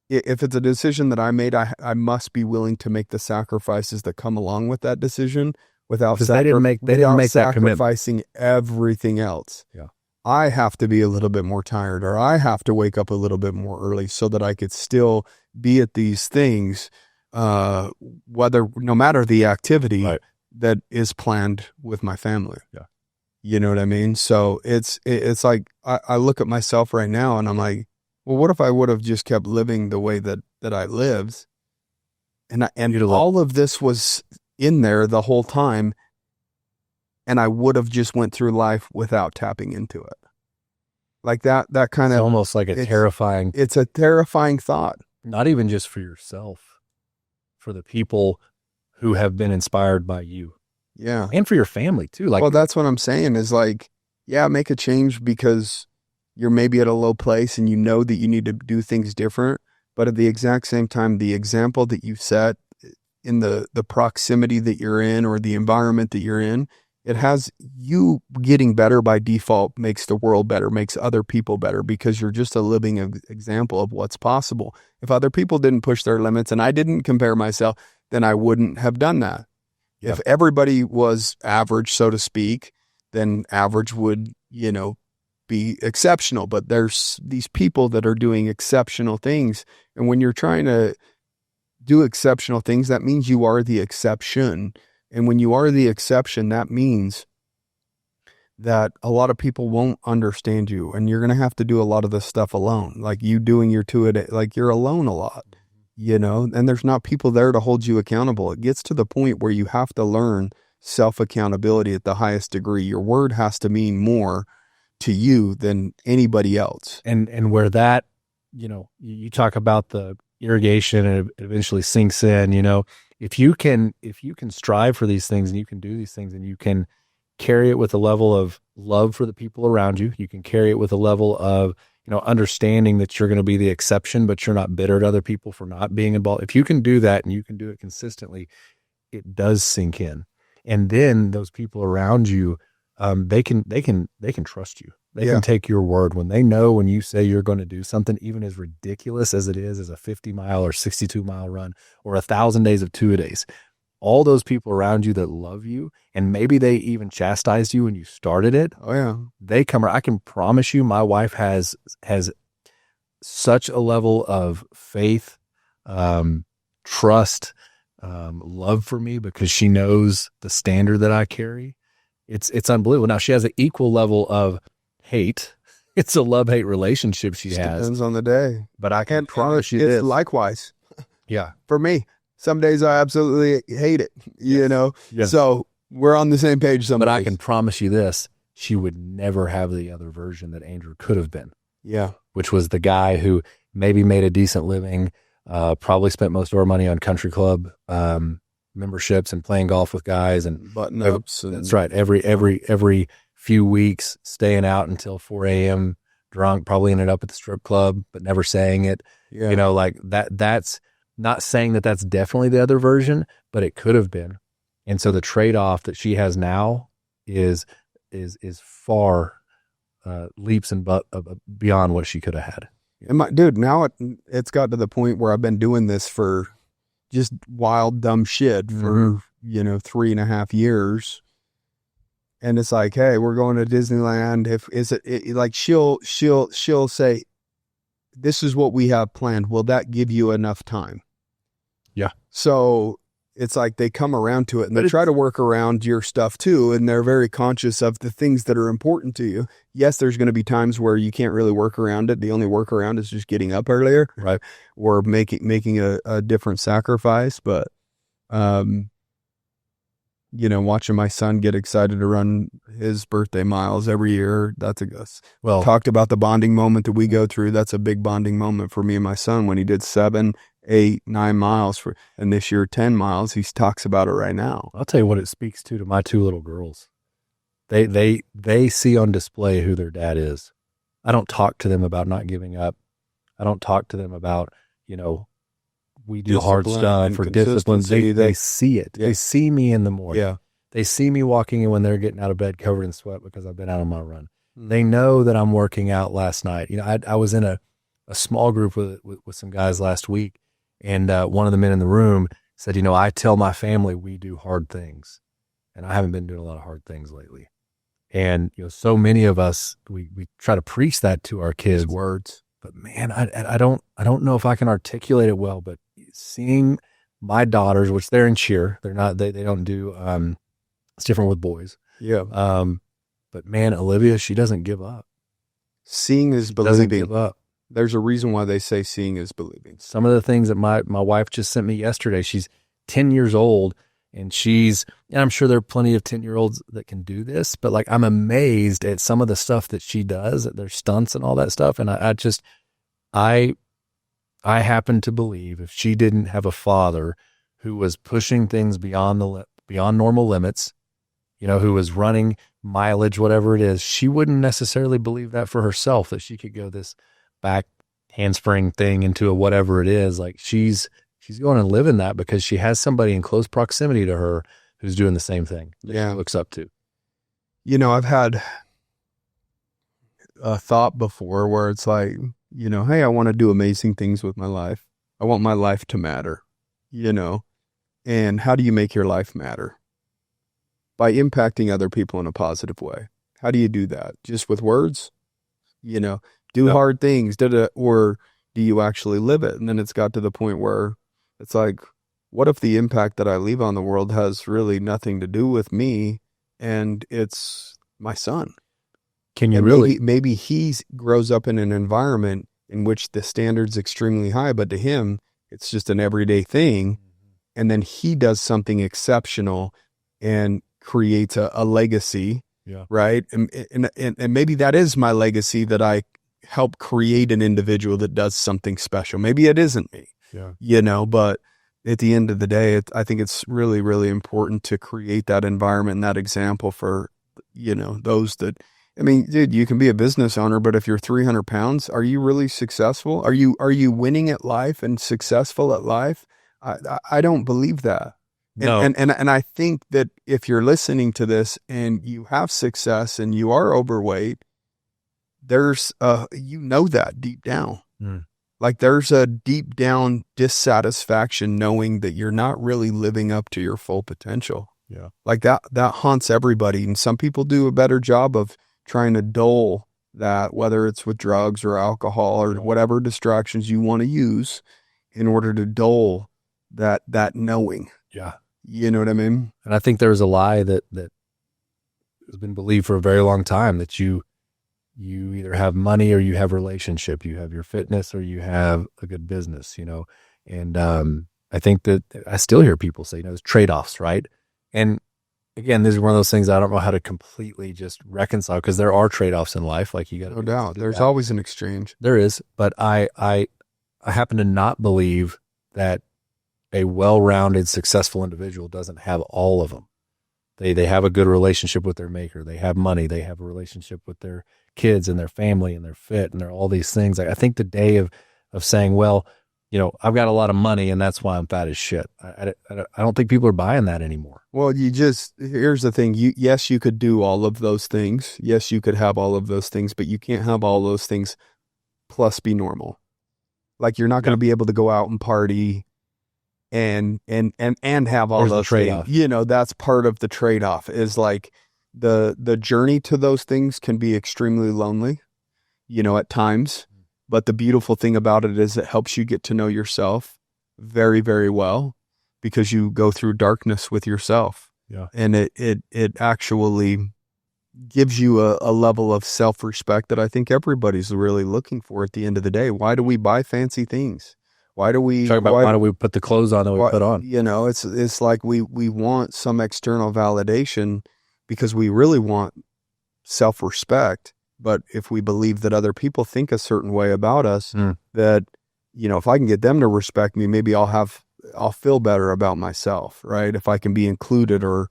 if it's a decision that I made, I must be willing to make the sacrifices that come along with that decision without they didn't make that commitment. Sacrificing everything else. Yeah. I have to be a little bit more tired, or I have to wake up a little bit more early so that I could still be at these things, no matter the activity that is planned with my family. Yeah. You know what I mean? So it's like, I look at myself right now and I'm like, well, what if I would have just kept living the way that I lived, and all of this was in there the whole time, and I would have just went through life without tapping into it, like that kind of almost like terrifying. It's a terrifying thought. Not even just for yourself, for the people who have been inspired by you, and for your family too. Like, well, that's what I'm saying is like, make a change because you're maybe at a low place and you know that you need to do things different. But at the exact same time, the example that you set in the proximity that you're in or the environment that you're in, it has you getting better by default, makes the world better, makes other people better, because you're just a living example of what's possible. If other people didn't push their limits and I didn't compare myself, then I wouldn't have done that. Yep. If everybody was average, so to speak, then average would, be exceptional. But there's these people that are doing exceptional things. And when you're trying to do exceptional things, that means you are the exception. And when you are the exception, that means that a lot of people won't understand you, and you're going to have to do a lot of this stuff alone. Like you doing your like you're alone a lot, and there's not people there to hold you accountable. It gets to the point where you have to learn self-accountability at the highest degree. Your word has to mean more to you than anybody else. And where that, you talk about the irrigation and it eventually sinks in, if you can strive for these things and you can do these things and you can carry it with a level of love for the people around you. You can carry it with a level of, understanding that you're going to be the exception, but you're not bitter at other people for not being involved. If you can do that and you can do it consistently, it does sink in. And then those people around you, they can trust you. They can take your word when they know when you say you're going to do something, even as ridiculous as it is as a 50-mile or 62-mile run or 1,000 days of 2-a-days. All those people around you that love you, and maybe they even chastised you when you started it. Oh yeah. They come. I can promise you, my wife has such a level of faith, trust, love for me because she knows the standard that I carry. It's unbelievable. Now she has an equal level of hate. It's a love-hate relationship she has. Depends on the day. But I can promise you this. Likewise. Yeah. For me. Some days I absolutely hate it, Yes. So we're on the same page some But days. I can promise you this, she would never have the other version that Andrew could have been. Yeah. Which was the guy who maybe made a decent living, probably spent most of our money on country club memberships and playing golf with guys and button-ups. That's right. Every few weeks staying out until 4 a.m. drunk, probably ended up at the strip club, but never saying it. Yeah. Like that's not saying that that's definitely the other version, but it could have been. And so the trade-off that she has now is far leaps and beyond what she could have had. And now it's got to the point where I've been doing this for just wild, dumb shit for, 3.5 years. And it's like, hey, we're going to Disneyland. Like she'll say, this is what we have planned. Will that give you enough time? Yeah. So it's like they come around to it and they try to work around your stuff too. And they're very conscious of the things that are important to you. Yes, there's going to be times where you can't really work around it. The only workaround is just getting up earlier. Right. Or making a different sacrifice. But, watching my son get excited to run his birthday miles every year, talked about the bonding moment that we go through. That's a big bonding moment for me and my son when he did 7, 8, 9 miles and this year 10 miles. He talks about it right now. I'll tell you what it speaks to my 2 little girls. They see on display who their dad is. I don't talk to them about not giving up. I don't talk to them about, we do hard stuff for discipline. They see it. Yeah. They see me in the morning. Yeah. They see me walking in when they're getting out of bed covered in sweat because I've been out on my run. They know that I'm working out last night. I was in a small group with some guys last week, and one of the men in the room said, I tell my family we do hard things, and I haven't been doing a lot of hard things lately. And, so many of us, we try to preach that to our kids. His words. But man, I don't know if I can articulate it well, but seeing my daughters, which they're in cheer, they don't do, it's different with boys. Yeah. But man, Olivia, she doesn't give up. Seeing is believing. Doesn't give up. There's a reason why they say seeing is believing. Some of the things that my wife just sent me yesterday, she's 10 years old and I'm sure there are plenty of 10-year-olds that can do this, but like, I'm amazed at some of the stuff that she does, their stunts and all that stuff. And I happen to believe if she didn't have a father who was pushing things beyond normal limits, who was running mileage, whatever it is, she wouldn't necessarily believe that for herself, that she could go this back handspring thing into a whatever it is. Like she's going and living that because she has somebody in close proximity to her who's doing the same thing that she looks up to. I've had a thought before where it's like, hey, I want to do amazing things with my life. I want my life to matter, and how do you make your life matter? By impacting other people in a positive way. How do you do that? Just with words? Do hard things, or do you actually live it? And then it's got to the point where it's like, what if the impact that I leave on the world has really nothing to do with me and it's my son? Can you really? Maybe he grows up in an environment in which the standard's extremely high, but to him, it's just an everyday thing. And then he does something exceptional and creates a legacy, right? And maybe that is my legacy, that I help create an individual that does something special. Maybe it isn't me, but at the end of the day, I think it's really, really important to create that environment and that example for those that, I mean, dude, you can be a business owner, but if you're 300 pounds, are you really successful? Are you winning at life and successful at life? I don't believe that. No. And I think that if you're listening to this and you have success and you are overweight, there's that deep down. Like there's a deep down dissatisfaction knowing that you're not really living up to your full potential. Yeah. Like that haunts everybody. And some people do a better job of trying to dull that, whether it's with drugs or alcohol or whatever distractions you want to use in order to dull that knowing. Yeah. You know what I mean? And I think there's a lie that has been believed for a very long time that you either have money or you have relationship, you have your fitness or you have a good business, and I think that I still hear people say, there's trade-offs, right? And again, this is one of those things I don't know how to completely just reconcile because there are trade-offs in life. Like you got no doubt. There's always an exchange. There is, but I happen to not believe that a well-rounded, successful individual doesn't have all of them. They have a good relationship with their maker. They have money. They have a relationship with their kids and their family and they're fit and they're all these things. Like I think the day of saying, well, I've got a lot of money and that's why I'm fat as shit. I don't think people are buying that anymore. Well, here's the thing. Yes, you could do all of those things. Yes, you could have all of those things, but you can't have all those things plus be normal. Like you're not going to be able to go out and party and have all those trade-off. Things. That's part of the trade-off is like the journey to those things can be extremely lonely, at times. But the beautiful thing about it is it helps you get to know yourself very, very well because you go through darkness with yourself. Yeah. And it actually gives you a level of self-respect that I think everybody's really looking for at the end of the day. Why do we buy fancy things? Why do we why do we put the clothes on that we put on? It's like we want some external validation because we really want self-respect. But if we believe that other people think a certain way about us, that, if I can get them to respect me, maybe I'll feel better about myself, right? If I can be included or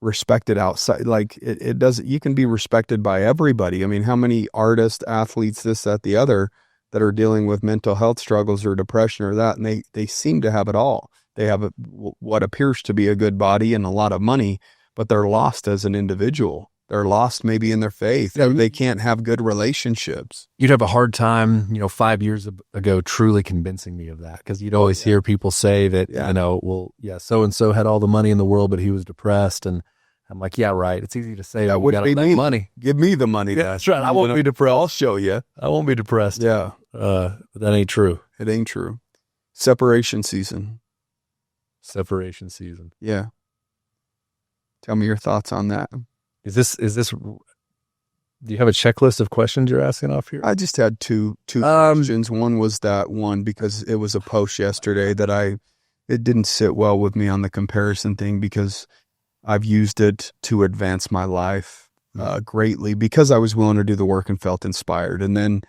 respected outside, like it doesn't, you can be respected by everybody. I mean, how many artists, athletes, this, that, the other, that are dealing with mental health struggles or depression or that, and they seem to have it all. They have what appears to be a good body and a lot of money, but they're lost as an individual. They're lost maybe in their faith. Yeah. They can't have good relationships. You'd have a hard time, 5 years ago, truly convincing me of that. Because you'd always hear people say that, so-and-so had all the money in the world, but he was depressed. And I'm like, yeah, right. It's easy to say that we got all that money. Give me the money. Yeah, that's right. I won't be depressed. I'll show you. I won't be depressed. Yeah. But that ain't true. It ain't true. Separation season. Yeah. Tell me your thoughts on that. Is this, do you have a checklist of questions you're asking off here? I just had two questions. One was that one, because it was a post yesterday that it didn't sit well with me on the comparison thing, because I've used it to advance my life greatly because I was willing to do the work and felt inspired. And then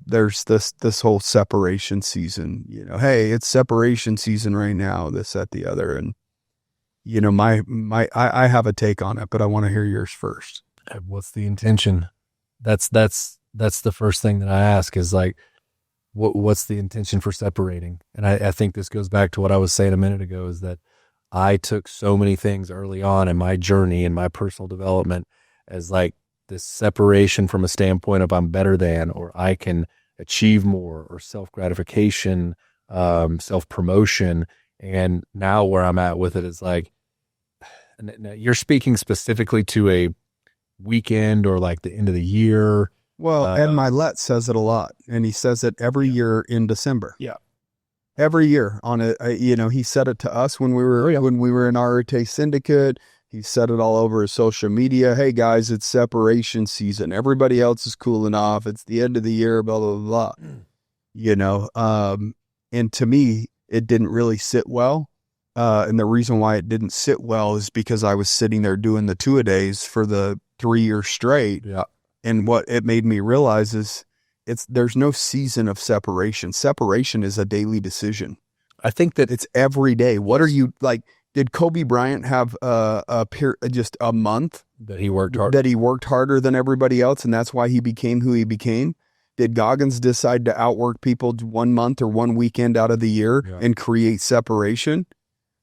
there's this whole separation season, hey, it's separation season right now, this, that, the other. And, I have a take on it, but I want to hear yours first. What's the intention? That's the first thing that I ask is like, what's the intention for separating? And I think this goes back to what I was saying a minute ago, is that I took so many things early on in my journey and my personal development as like this separation from a standpoint of I'm better than, or I can achieve more, or self-gratification, self-promotion. And now where I'm at with it is like, you're speaking specifically to a weekend or like the end of the year. Well, Ed Milet says it a lot, and he says it every year in December. Yeah. Every year on it, he said it to us when we were in Arete Syndicate. He said it all over his social media. Hey guys, it's separation season. Everybody else is cooling off. It's the end of the year, blah, blah, blah. And to me, it didn't really sit well. And the reason why it didn't sit well is because I was sitting there doing the 2-a-days for the 3 years straight. Yeah. And what it made me realize is there's no season of separation. Separation is a daily decision. I think that it's every day. What are you like? Did Kobe Bryant have just a month that he worked hard, that he worked harder than everybody else, and that's why he became who he became? Did Goggins decide to outwork people 1 month or 1 weekend out of the year and create separation?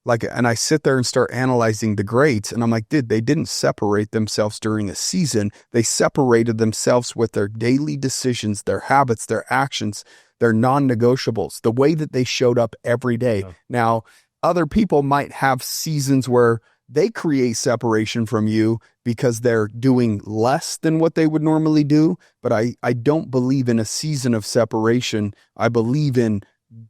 And I sit there and start analyzing the greats, and I'm like, dude, they didn't separate themselves during a season. They separated themselves with their daily decisions, their habits, their actions, their non-negotiables, the way that they showed up every day. Yeah. Now, other people might have seasons where they create separation from you because they're doing less than what they would normally do. But I don't believe in a season of separation. I believe in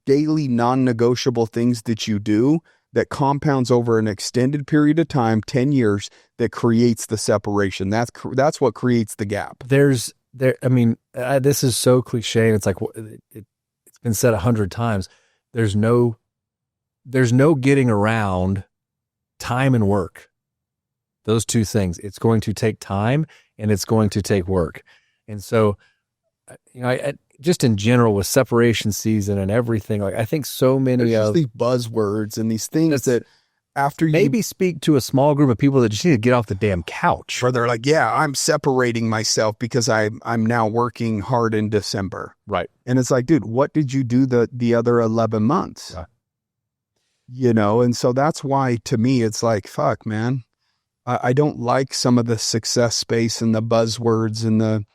daily non-negotiable things that you do that compounds over an extended period of time, 10 years, that creates the separation. That's what creates the gap. This is so cliche. And it's like, it's been said 100 times. There's no getting around time and work. Those two things. It's going to take time and it's going to take work. And so, just in general with separation season and everything, like I think so many of these buzzwords and these things that after you maybe speak to a small group of people that just need to get off the damn couch. Or they're like, yeah, I'm separating myself because I'm now working hard in December. Right. And it's like, dude, what did you do the other 11 months? Yeah. And so that's why to me, it's like, fuck, man, I don't like some of the success space and the buzzwords and the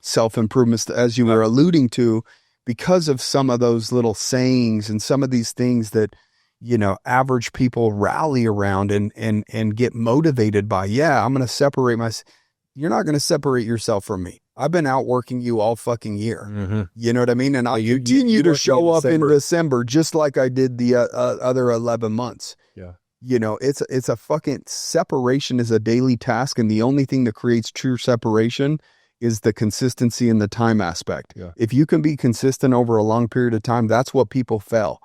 self-improvements, as you were alluding to, because of some of those little sayings and some of these things that, average people rally around and get motivated by. Yeah, I'm going to separate myself. You're not going to separate yourself from me. I've been outworking you all fucking year. Mm-hmm. You know what I mean? And I'll continue to show up in December just like I did the other 11 months. Yeah. It's a fucking separation is a daily task. And the only thing that creates true separation is the consistency and the time aspect. Yeah. If you can be consistent over a long period of time, that's what people fail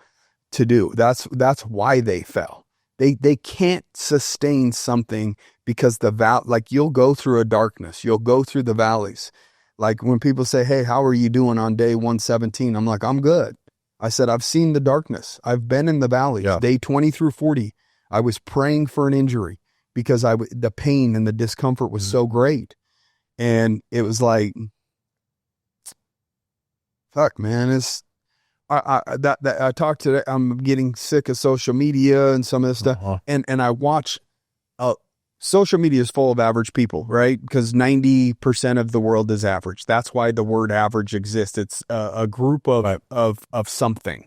to do. That's why they fell. They can't sustain something because you'll go through a darkness. You'll go through the valleys. Like when people say, hey, how are you doing on day 117? I'm like, I'm good. I said, I've seen the darkness. I've been in the valleys. Yeah. Day 20 through 40, I was praying for an injury because the pain and the discomfort was so great. And it was like, fuck, man, I talked to, I'm getting sick of social media and some of this stuff. And I watch, social media is full of average people, right? Because 90% of the world is average. That's why the word average exists. It's a group of something,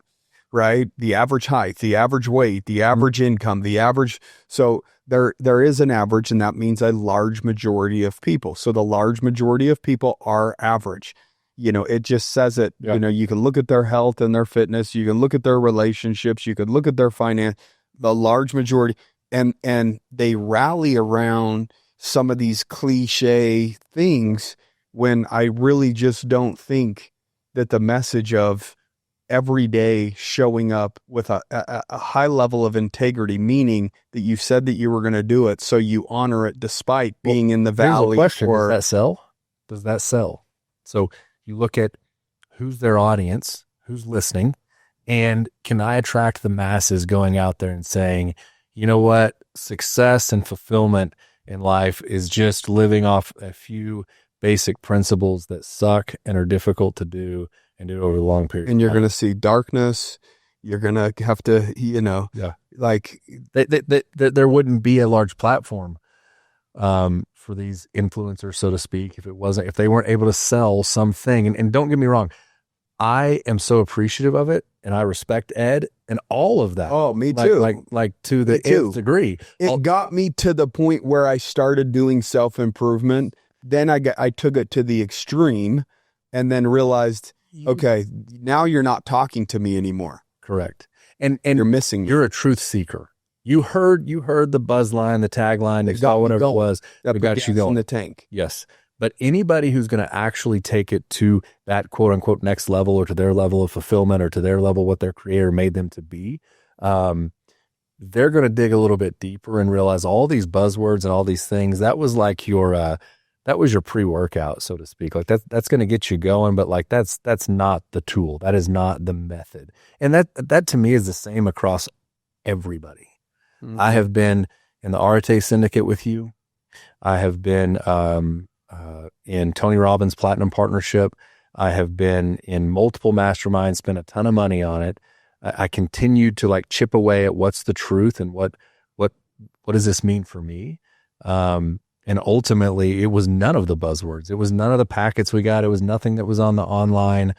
right? The average height, the average weight, the average income, the average. So there is an average, and that means a large majority of people. So the large majority of people are average. It just says it. Yeah. You can look at their health and their fitness. You can look at their relationships. You can look at their finance. The large majority, and they rally around some of these cliche things when I really just don't think that the message of every day showing up with a high level of integrity, meaning that you said that you were going to do it, so you honor it despite being in the valley. Question, does that sell? Does that sell? So you look at who's their audience, who's listening, and can I attract the masses going out there and saying, you know what, success and fulfillment in life is just living off a few basic principles that suck and are difficult to do and do it over a long period. And you're going to see darkness. You're going to have to, like there wouldn't be a large platform for these influencers, so to speak, if they weren't able to sell something. And don't get me wrong, I am so appreciative of it, and I respect Ed and all of that. Oh, me too. Like to the nth degree. It got me to the point where I started doing self-improvement. Then I took it to the extreme, and then realized, okay, now you're not talking to me anymore. Correct. And you're missing me. You're a truth seeker. You heard the buzz line, the tagline, whatever it was that got you going in the tank. Yes. But anybody who's going to actually take it to that quote unquote next level, or to their level of fulfillment, or to their level what their creator made them to be, they're going to dig a little bit deeper and realize all these buzzwords and all these things. That was like your pre-workout, so to speak. Like that's going to get you going, but like that's not the tool. That is not the method. And that to me is the same across everybody. I have been in the Arete Syndicate with you. I have been in Tony Robbins' Platinum Partnership. I have been in multiple masterminds, spent a ton of money on it. I continued to like chip away at what's the truth and what does this mean for me? And ultimately, it was none of the buzzwords. It was none of the packets we got. It was nothing that was on the online,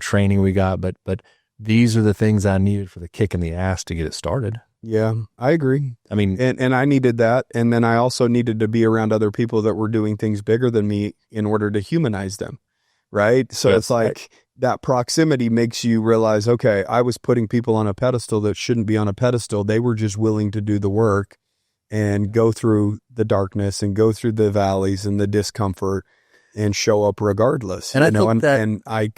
training we got. But these are the things I needed for the kick in the ass to get it started. Yeah, I agree. I mean, and I needed that. And then I also needed to be around other people that were doing things bigger than me in order to humanize them. Right. So it's like that proximity makes you realize, okay, I was putting people on a pedestal that shouldn't be on a pedestal. They were just willing to do the work and go through the darkness and go through the valleys and the discomfort and show up regardless. And I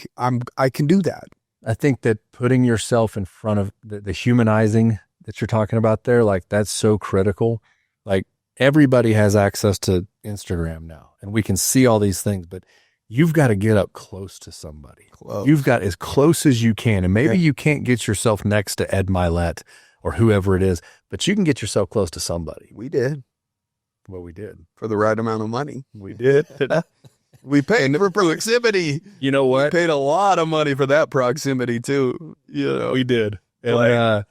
can do that. I think that putting yourself in front of the humanizing that you're talking about there, like that's so critical. Like everybody has access to Instagram now and we can see all these things, but you've got to get up close to somebody. You've got as close as you can. And maybe you can't get yourself next to Ed Milet or whoever it is, but you can get yourself close to somebody. We did. Well, we did. For the right amount of money. We did. We paid for proximity. You know what? We paid a lot of money for that proximity too. We did. And, like,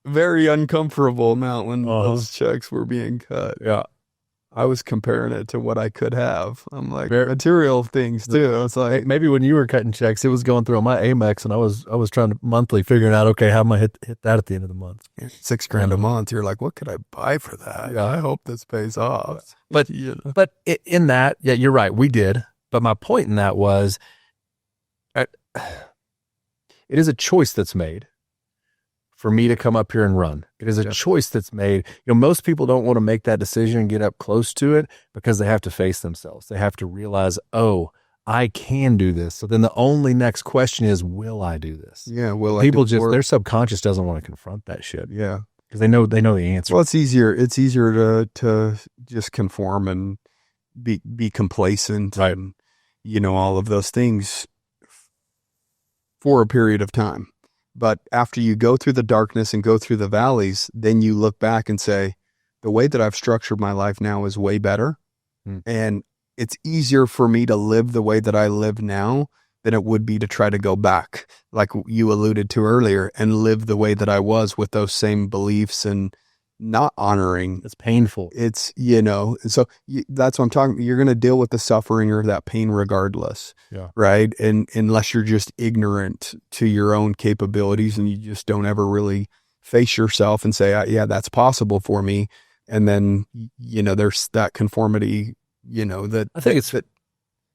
very uncomfortable amount when those checks were being cut. Yeah. I was comparing it to what I could have. I'm like, material things too. It's like, maybe when you were cutting checks, it was going through my Amex and I was trying to monthly figuring out, okay, how am I hit that at the end of the month? $6,000 a month. You're like, what could I buy for that? Yeah, I hope this pays off. But, in that, yeah, you're right. We did. But my point in that was, it is a choice that's made for me to come up here and run. It is a choice that's made. Most people don't want to make that decision and get up close to it because they have to face themselves. They have to realize, oh, I can do this. So then the only next question is, will I do this? Yeah, will people their subconscious doesn't want to confront that shit. Yeah. Because they know the answer. Well, it's easier to just conform and be complacent. Right. And, all of those things for a period of time. But after you go through the darkness and go through the valleys, then you look back and say, the way that I've structured my life now is way better. And it's easier for me to live the way that I live now than it would be to try to go back, like you alluded to earlier, and live the way that I was with those same beliefs and not honoring. It's painful. It's, so that's what I'm talking about. You're going to deal with the suffering or that pain regardless. Yeah. Right. And unless you're just ignorant to your own capabilities and you just don't ever really face yourself and say, yeah, that's possible for me. And then, there's that conformity, that I think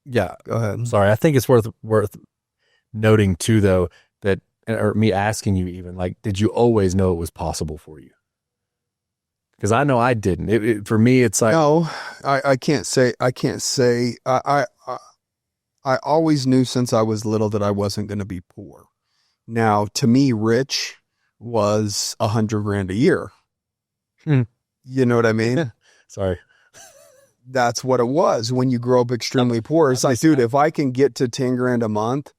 yeah. Go ahead. Sorry. I think it's worth noting too, though, that, or me asking you even, like, did you always know it was possible for you? Because I know I didn't. For me, it's like, no, I can't say. I always knew since I was little that I wasn't going to be poor. Now, to me, rich was $100,000 a year. You know what I mean? Sorry. That's what it was when you grow up extremely poor. It's like, dude, if I can get to $10,000 a month,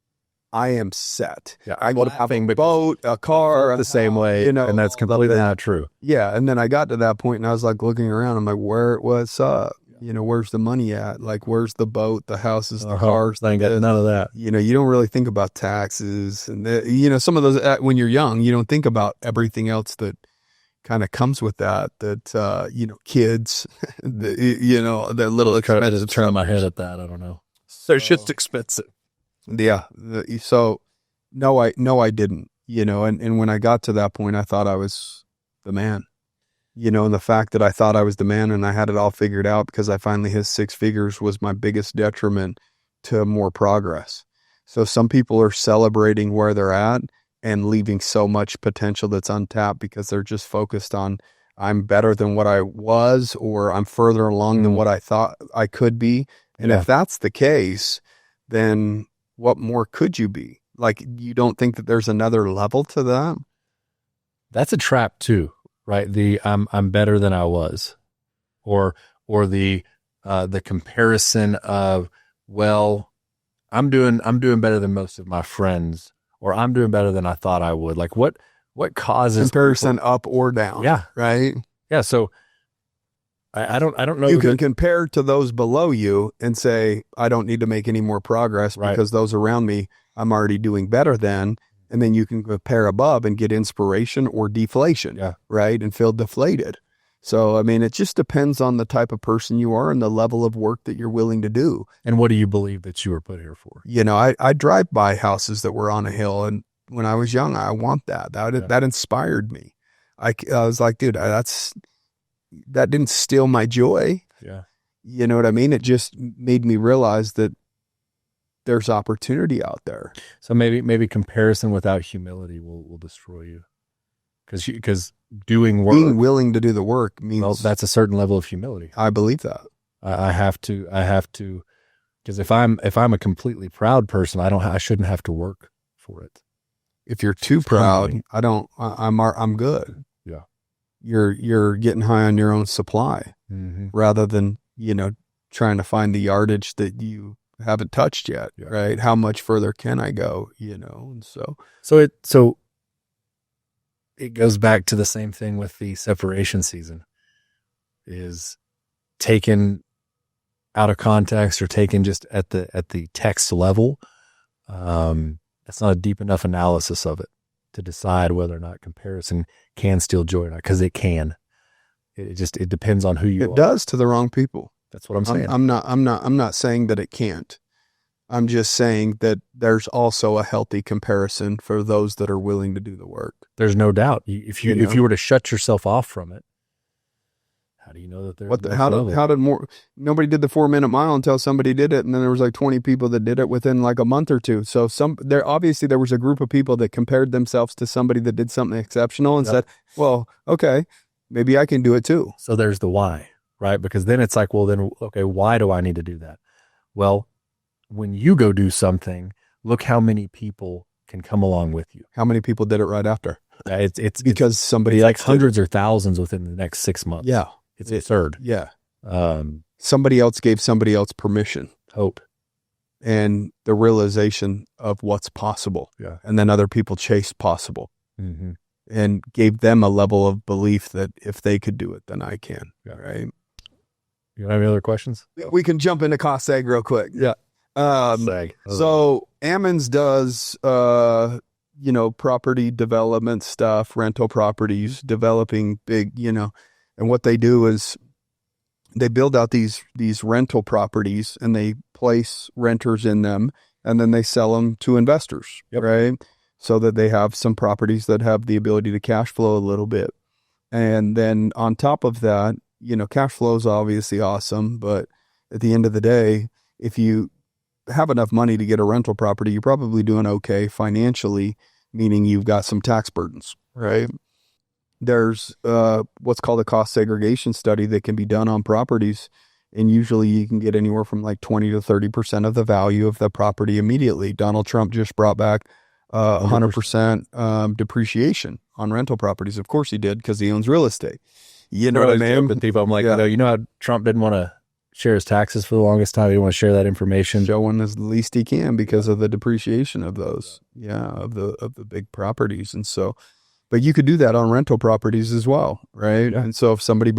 I am set. Yeah, I would have a boat, a car, the same way, and that's completely not true. Yeah, and then I got to that point, and I was like looking around. I'm like, what's up? Where's the money at? Like, where's the boat, the houses, the cars? I ain't got none of that. You don't really think about taxes, and some of those when you're young, you don't think about everything else that kind of comes with that. Kids, the little expensive. Turn my head at that. I don't know. They're just expensive. Yeah. So no, I didn't, and when I got to that point, I thought I was the man, and the fact that I thought I was the man and I had it all figured out because I finally hit 6 figures was my biggest detriment to more progress. So some people are celebrating where they're at and leaving so much potential that's untapped because they're just focused on, I'm better than what I was, or I'm further along than what I thought I could be. And if that's the case, then what more could you be? Like, you don't think that there's another level to that? That's a trap too, right? The I'm better than I was, or the comparison of, well, I'm doing better than most of my friends, or I'm doing better than I thought I would. Like what causes comparison up or down? Yeah, right. Yeah. So I don't know. You can compare to those below you and say, I don't need to make any more progress because those around me, I'm already doing better than. And then you can compare above and get inspiration or deflation, right? And feel deflated. So, I mean, it just depends on the type of person you are and the level of work that you're willing to do. And what do you believe that you were put here for? You know, I drive by houses that were on a hill, and when I was young, I want that. That inspired me. I was like, dude, that didn't steal my joy. Yeah. You know what I mean? It just made me realize that there's opportunity out there. So maybe comparison without humility will destroy you. Because doing work, being willing to do the work means that's a certain level of humility. I believe that. I have to, because if I'm a completely proud person, I shouldn't have to work for it. If you're too proud, I'm good. Yeah. You're getting high on your own supply rather than, trying to find the yardage that you haven't touched yet, right? How much further can I go, And so it goes back to the same thing with the separation season, is taken out of context or taken just at the text level. That's not a deep enough analysis of it to decide whether or not comparison can steal joy or not, because it can. It depends on who you are. It does to the wrong people. That's what I'm saying. I'm not saying that it can't. I'm just saying that there's also a healthy comparison for those that are willing to do the work. There's no doubt. If you were to shut yourself off from it, how do you know that there's nobody did the 4-minute mile until somebody did it, and then there was like 20 people that did it within like a month or two. So there was a group of people that compared themselves to somebody that did something exceptional and said, well, okay, maybe I can do it too. So there's the why, right? Because then it's like, well, then, okay, why do I need to do that? Well, when you go do something, look how many people can come along with you. How many people did it right after? It's because somebody like hundreds or thousands within the next 6 months. Yeah. It's absurd. Yeah. Somebody else gave somebody else permission. Hope. And the realization of what's possible. Yeah. And then other people chased possible. Mm-hmm. And gave them a level of belief that if they could do it, then I can. Yeah. Right. You have any other questions? We can jump into cost seg real quick. Yeah. So Ammons does, property development stuff, rental properties, developing big, and what they do is they build out these rental properties and they place renters in them, and then they sell them to investors, right? So that they have some properties that have the ability to cash flow a little bit. And then on top of that, cash flow is obviously awesome, but at the end of the day, if you have enough money to get a rental property, you're probably doing okay financially, meaning you've got some tax burdens, right? There's what's called a cost segregation study that can be done on properties, and usually you can get anywhere from like 20 to 30% of the value of the property immediately. Donald Trump just brought back 100% depreciation on rental properties. Of course he did, because he owns real estate. You know what I mean? With people, I'm like, you know how Trump didn't want to share his taxes for the longest time? He didn't want to share that information. Showing as least he can because of the depreciation of those, of the big properties. And so, but you could do that on rental properties as well, right? Yeah. And so if somebody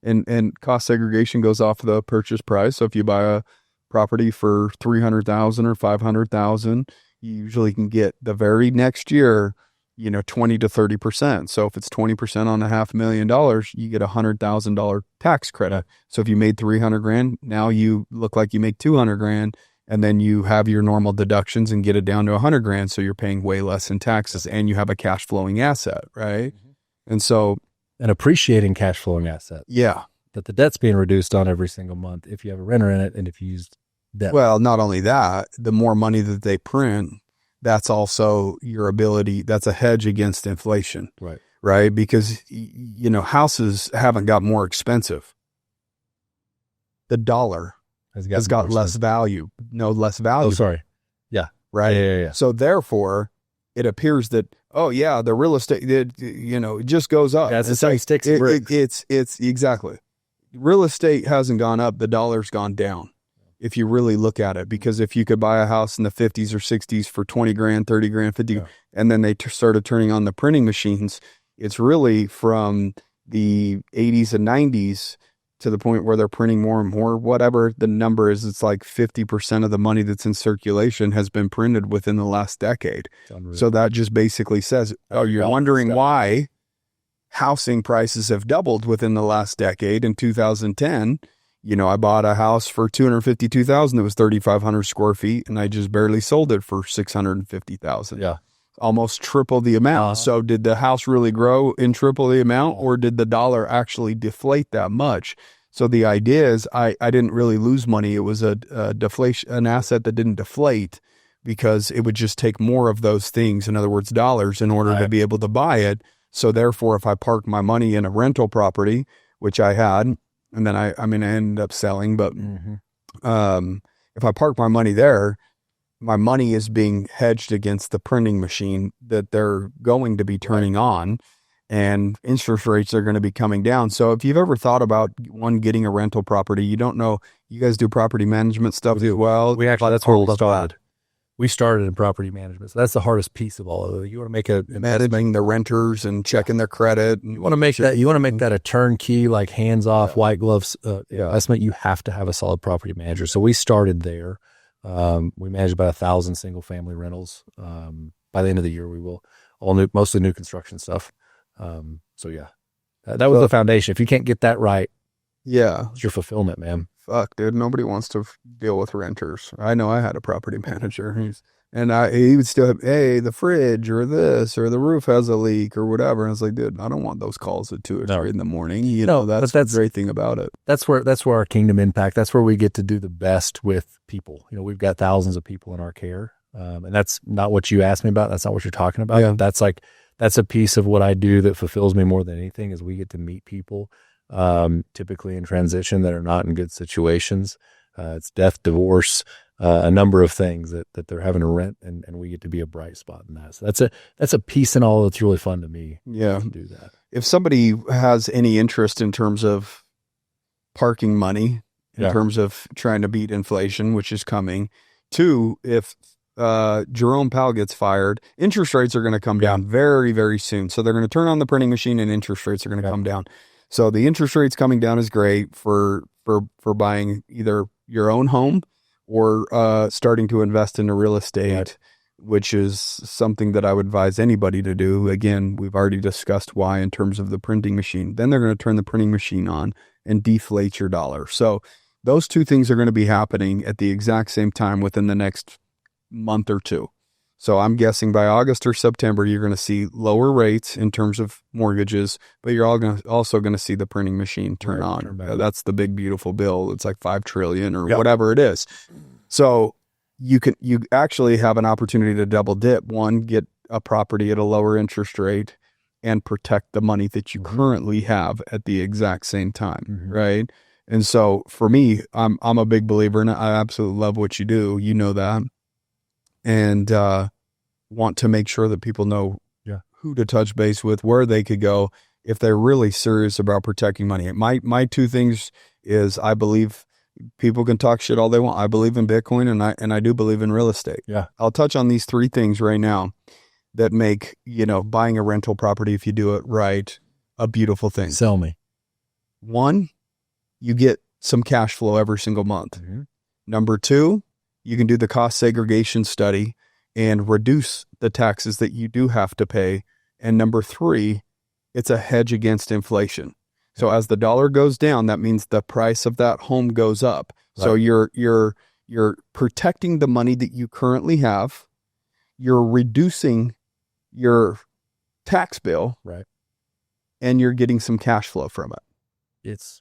and cost segregation goes off the purchase price. So if you buy a property for $300,000 or $500,000, you usually can get the very next year, 20 to 30%. So if it's 20% on $500,000, you get $100,000 tax credit. So if you made $300,000, now you look like you make $200,000, and then you have your normal deductions and get it down to $100,000. So you're paying way less in taxes, and you have a cash flowing asset, right? Mm-hmm. And so an appreciating cash flowing asset. Yeah. That the debt's being reduced on every single month if you have a renter in it and if you use debt. Well, not only that, the more money that they print, that's also your ability. That's a hedge against inflation. Right. Right. Because, houses haven't got more expensive. The dollar has got less value. No, less value. Oh, sorry. Yeah. Right. Yeah. So therefore, it appears that, the real estate, it just goes up. Yeah, it's like sticks and bricks. It's exactly. Real estate hasn't gone up. The dollar's gone down. If you really look at it, because if you could buy a house in the 50s or 60s for $20,000, $30,000, $50,000, and then they started turning on the printing machines, it's really from the 80s and 90s to the point where they're printing more and more, whatever the number is, it's like 50% of the money that's in circulation has been printed within the last decade. So that just basically says, oh, you're wondering why housing prices have doubled within the last decade. In 2010, I bought a house for $252,000 that was 3,500 square feet, and I just barely sold it for $650,000. Yeah. Almost triple the amount. So did the house really grow in triple the amount, or did the dollar actually deflate that much? So the idea is I didn't really lose money. It was a deflation, an asset that didn't deflate, because it would just take more of those things, in other words, dollars, in order to be able to buy it. So therefore, if I parked my money in a rental property, which I had, and then I ended up selling, but if I park my money there, my money is being hedged against the printing machine that they're going to be turning on, and interest rates are going to be coming down. So if you've ever thought about getting a rental property, you don't know, you guys do property management stuff as well. We actually, that's where we started. We started in property management. So that's the hardest piece of all of it. You want to make managing the renters and checking their credit. You want to make that a turnkey, like hands off, white gloves investment. You have to have a solid property manager. So we started there. We manage about 1,000 single family rentals. By the end of the year, we will mostly new construction stuff. That was the foundation. If you can't get that right, it's your fulfillment, man. Fuck, dude, nobody wants to deal with renters. I know I had a property manager, he would still have, hey, the fridge or this or the roof has a leak or whatever. And I was like, dude, I don't want those calls at 2 or 3 in the morning. That's the great thing about it. That's where our Kingdom Impact. That's where we get to do the best with people. We've got thousands of people in our care, and that's not what you asked me about. That's not what you're talking about. Yeah. That's a piece of what I do that fulfills me more than anything. Is we get to meet people. Typically in transition that are not in good situations. It's death, divorce, a number of things that they're having to rent, and we get to be a bright spot in that. So that's a piece in all that's really fun to me. Yeah. To do that. If somebody has any interest in terms of parking money, in terms of trying to beat inflation, which is coming, if Jerome Powell gets fired, interest rates are going to come down very, very soon. So they're going to turn on the printing machine and interest rates are going to come down. So the interest rates coming down is great for buying either your own home or starting to invest into real estate, which is something that I would advise anybody to do. Again, we've already discussed why in terms of the printing machine. Then they're going to turn the printing machine on and deflate your dollar. So those two things are going to be happening at the exact same time within the next month or two. So I'm guessing by August or September, you're going to see lower rates in terms of mortgages, but you're also going to see the printing machine turn on. That's the big, beautiful bill. It's like $5 trillion or whatever it is. So you actually have an opportunity to double dip. One, get a property at a lower interest rate and protect the money that you currently have at the exact same time. Right. And so for me, I'm a big believer and I absolutely love what you do. You know that. And want to make sure that people know who to touch base with, where they could go if they're really serious about protecting money. My two things is I believe people can talk shit all they want. I believe in Bitcoin and I do believe in real estate. Yeah. I'll touch on these 3 things right now that make, buying a rental property, if you do it right, a beautiful thing. Sell me. 1, you get some cash flow every single month. Number 2, you can do the cost segregation study and reduce the taxes that you do have to pay. And number 3, it's a hedge against inflation. So as the dollar goes down, that means the price of that home goes up. Right. So you're protecting the money that you currently have. You're reducing your tax bill. Right. And you're getting some cash flow from it. It's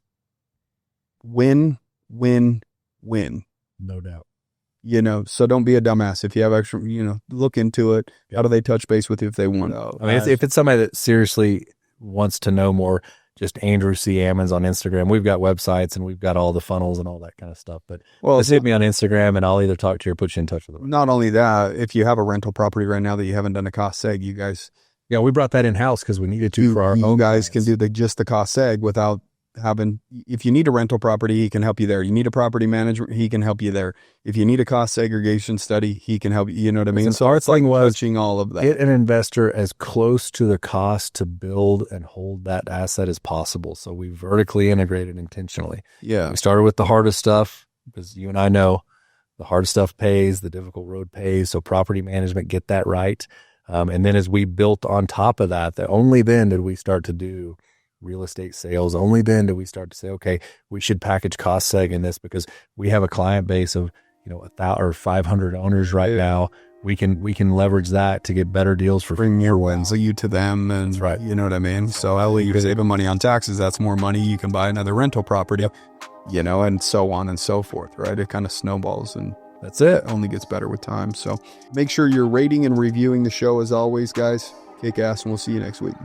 win, win, win. No doubt. So don't be a dumbass. If you have extra, look into it. How do they touch base with you if they want? I mean, if it's somebody that seriously wants to know more, just Andrew C. Ammons on Instagram. We've got websites and we've got all the funnels and all that kind of stuff. But just hit me on Instagram and I'll either talk to you or put you in touch with them. Not only that, if you have a rental property right now that you haven't done a cost seg, you guys. Yeah, we brought that in-house because we needed to for our own guys clients. Can do just the cost seg without if you need a rental property, he can help you there. You need a property manager, he can help you there. If you need a cost segregation study, he can help you. You know what I mean? So our thing was touching all of that. Get an investor as close to the cost to build and hold that asset as possible. So we vertically integrated intentionally. Yeah. We started with the hardest stuff because you and I know the hard stuff pays, the difficult road pays. So property management, get that right. And then as we built on top of that, only then did we start to do real estate sales. Only then did we start to say, okay, we should package cost seg in this because we have a client base of, 1,000 or 500 owners right now. We can leverage that to get better deals for bring your wins you to them. And that's right. You know what I mean? So at least you're saving money on taxes. That's more money. You can buy another rental property, and so on and so forth, right? It kind of snowballs and that's it. Only gets better with time. So make sure you're rating and reviewing the show as always, guys. Kick ass, and we'll see you next week.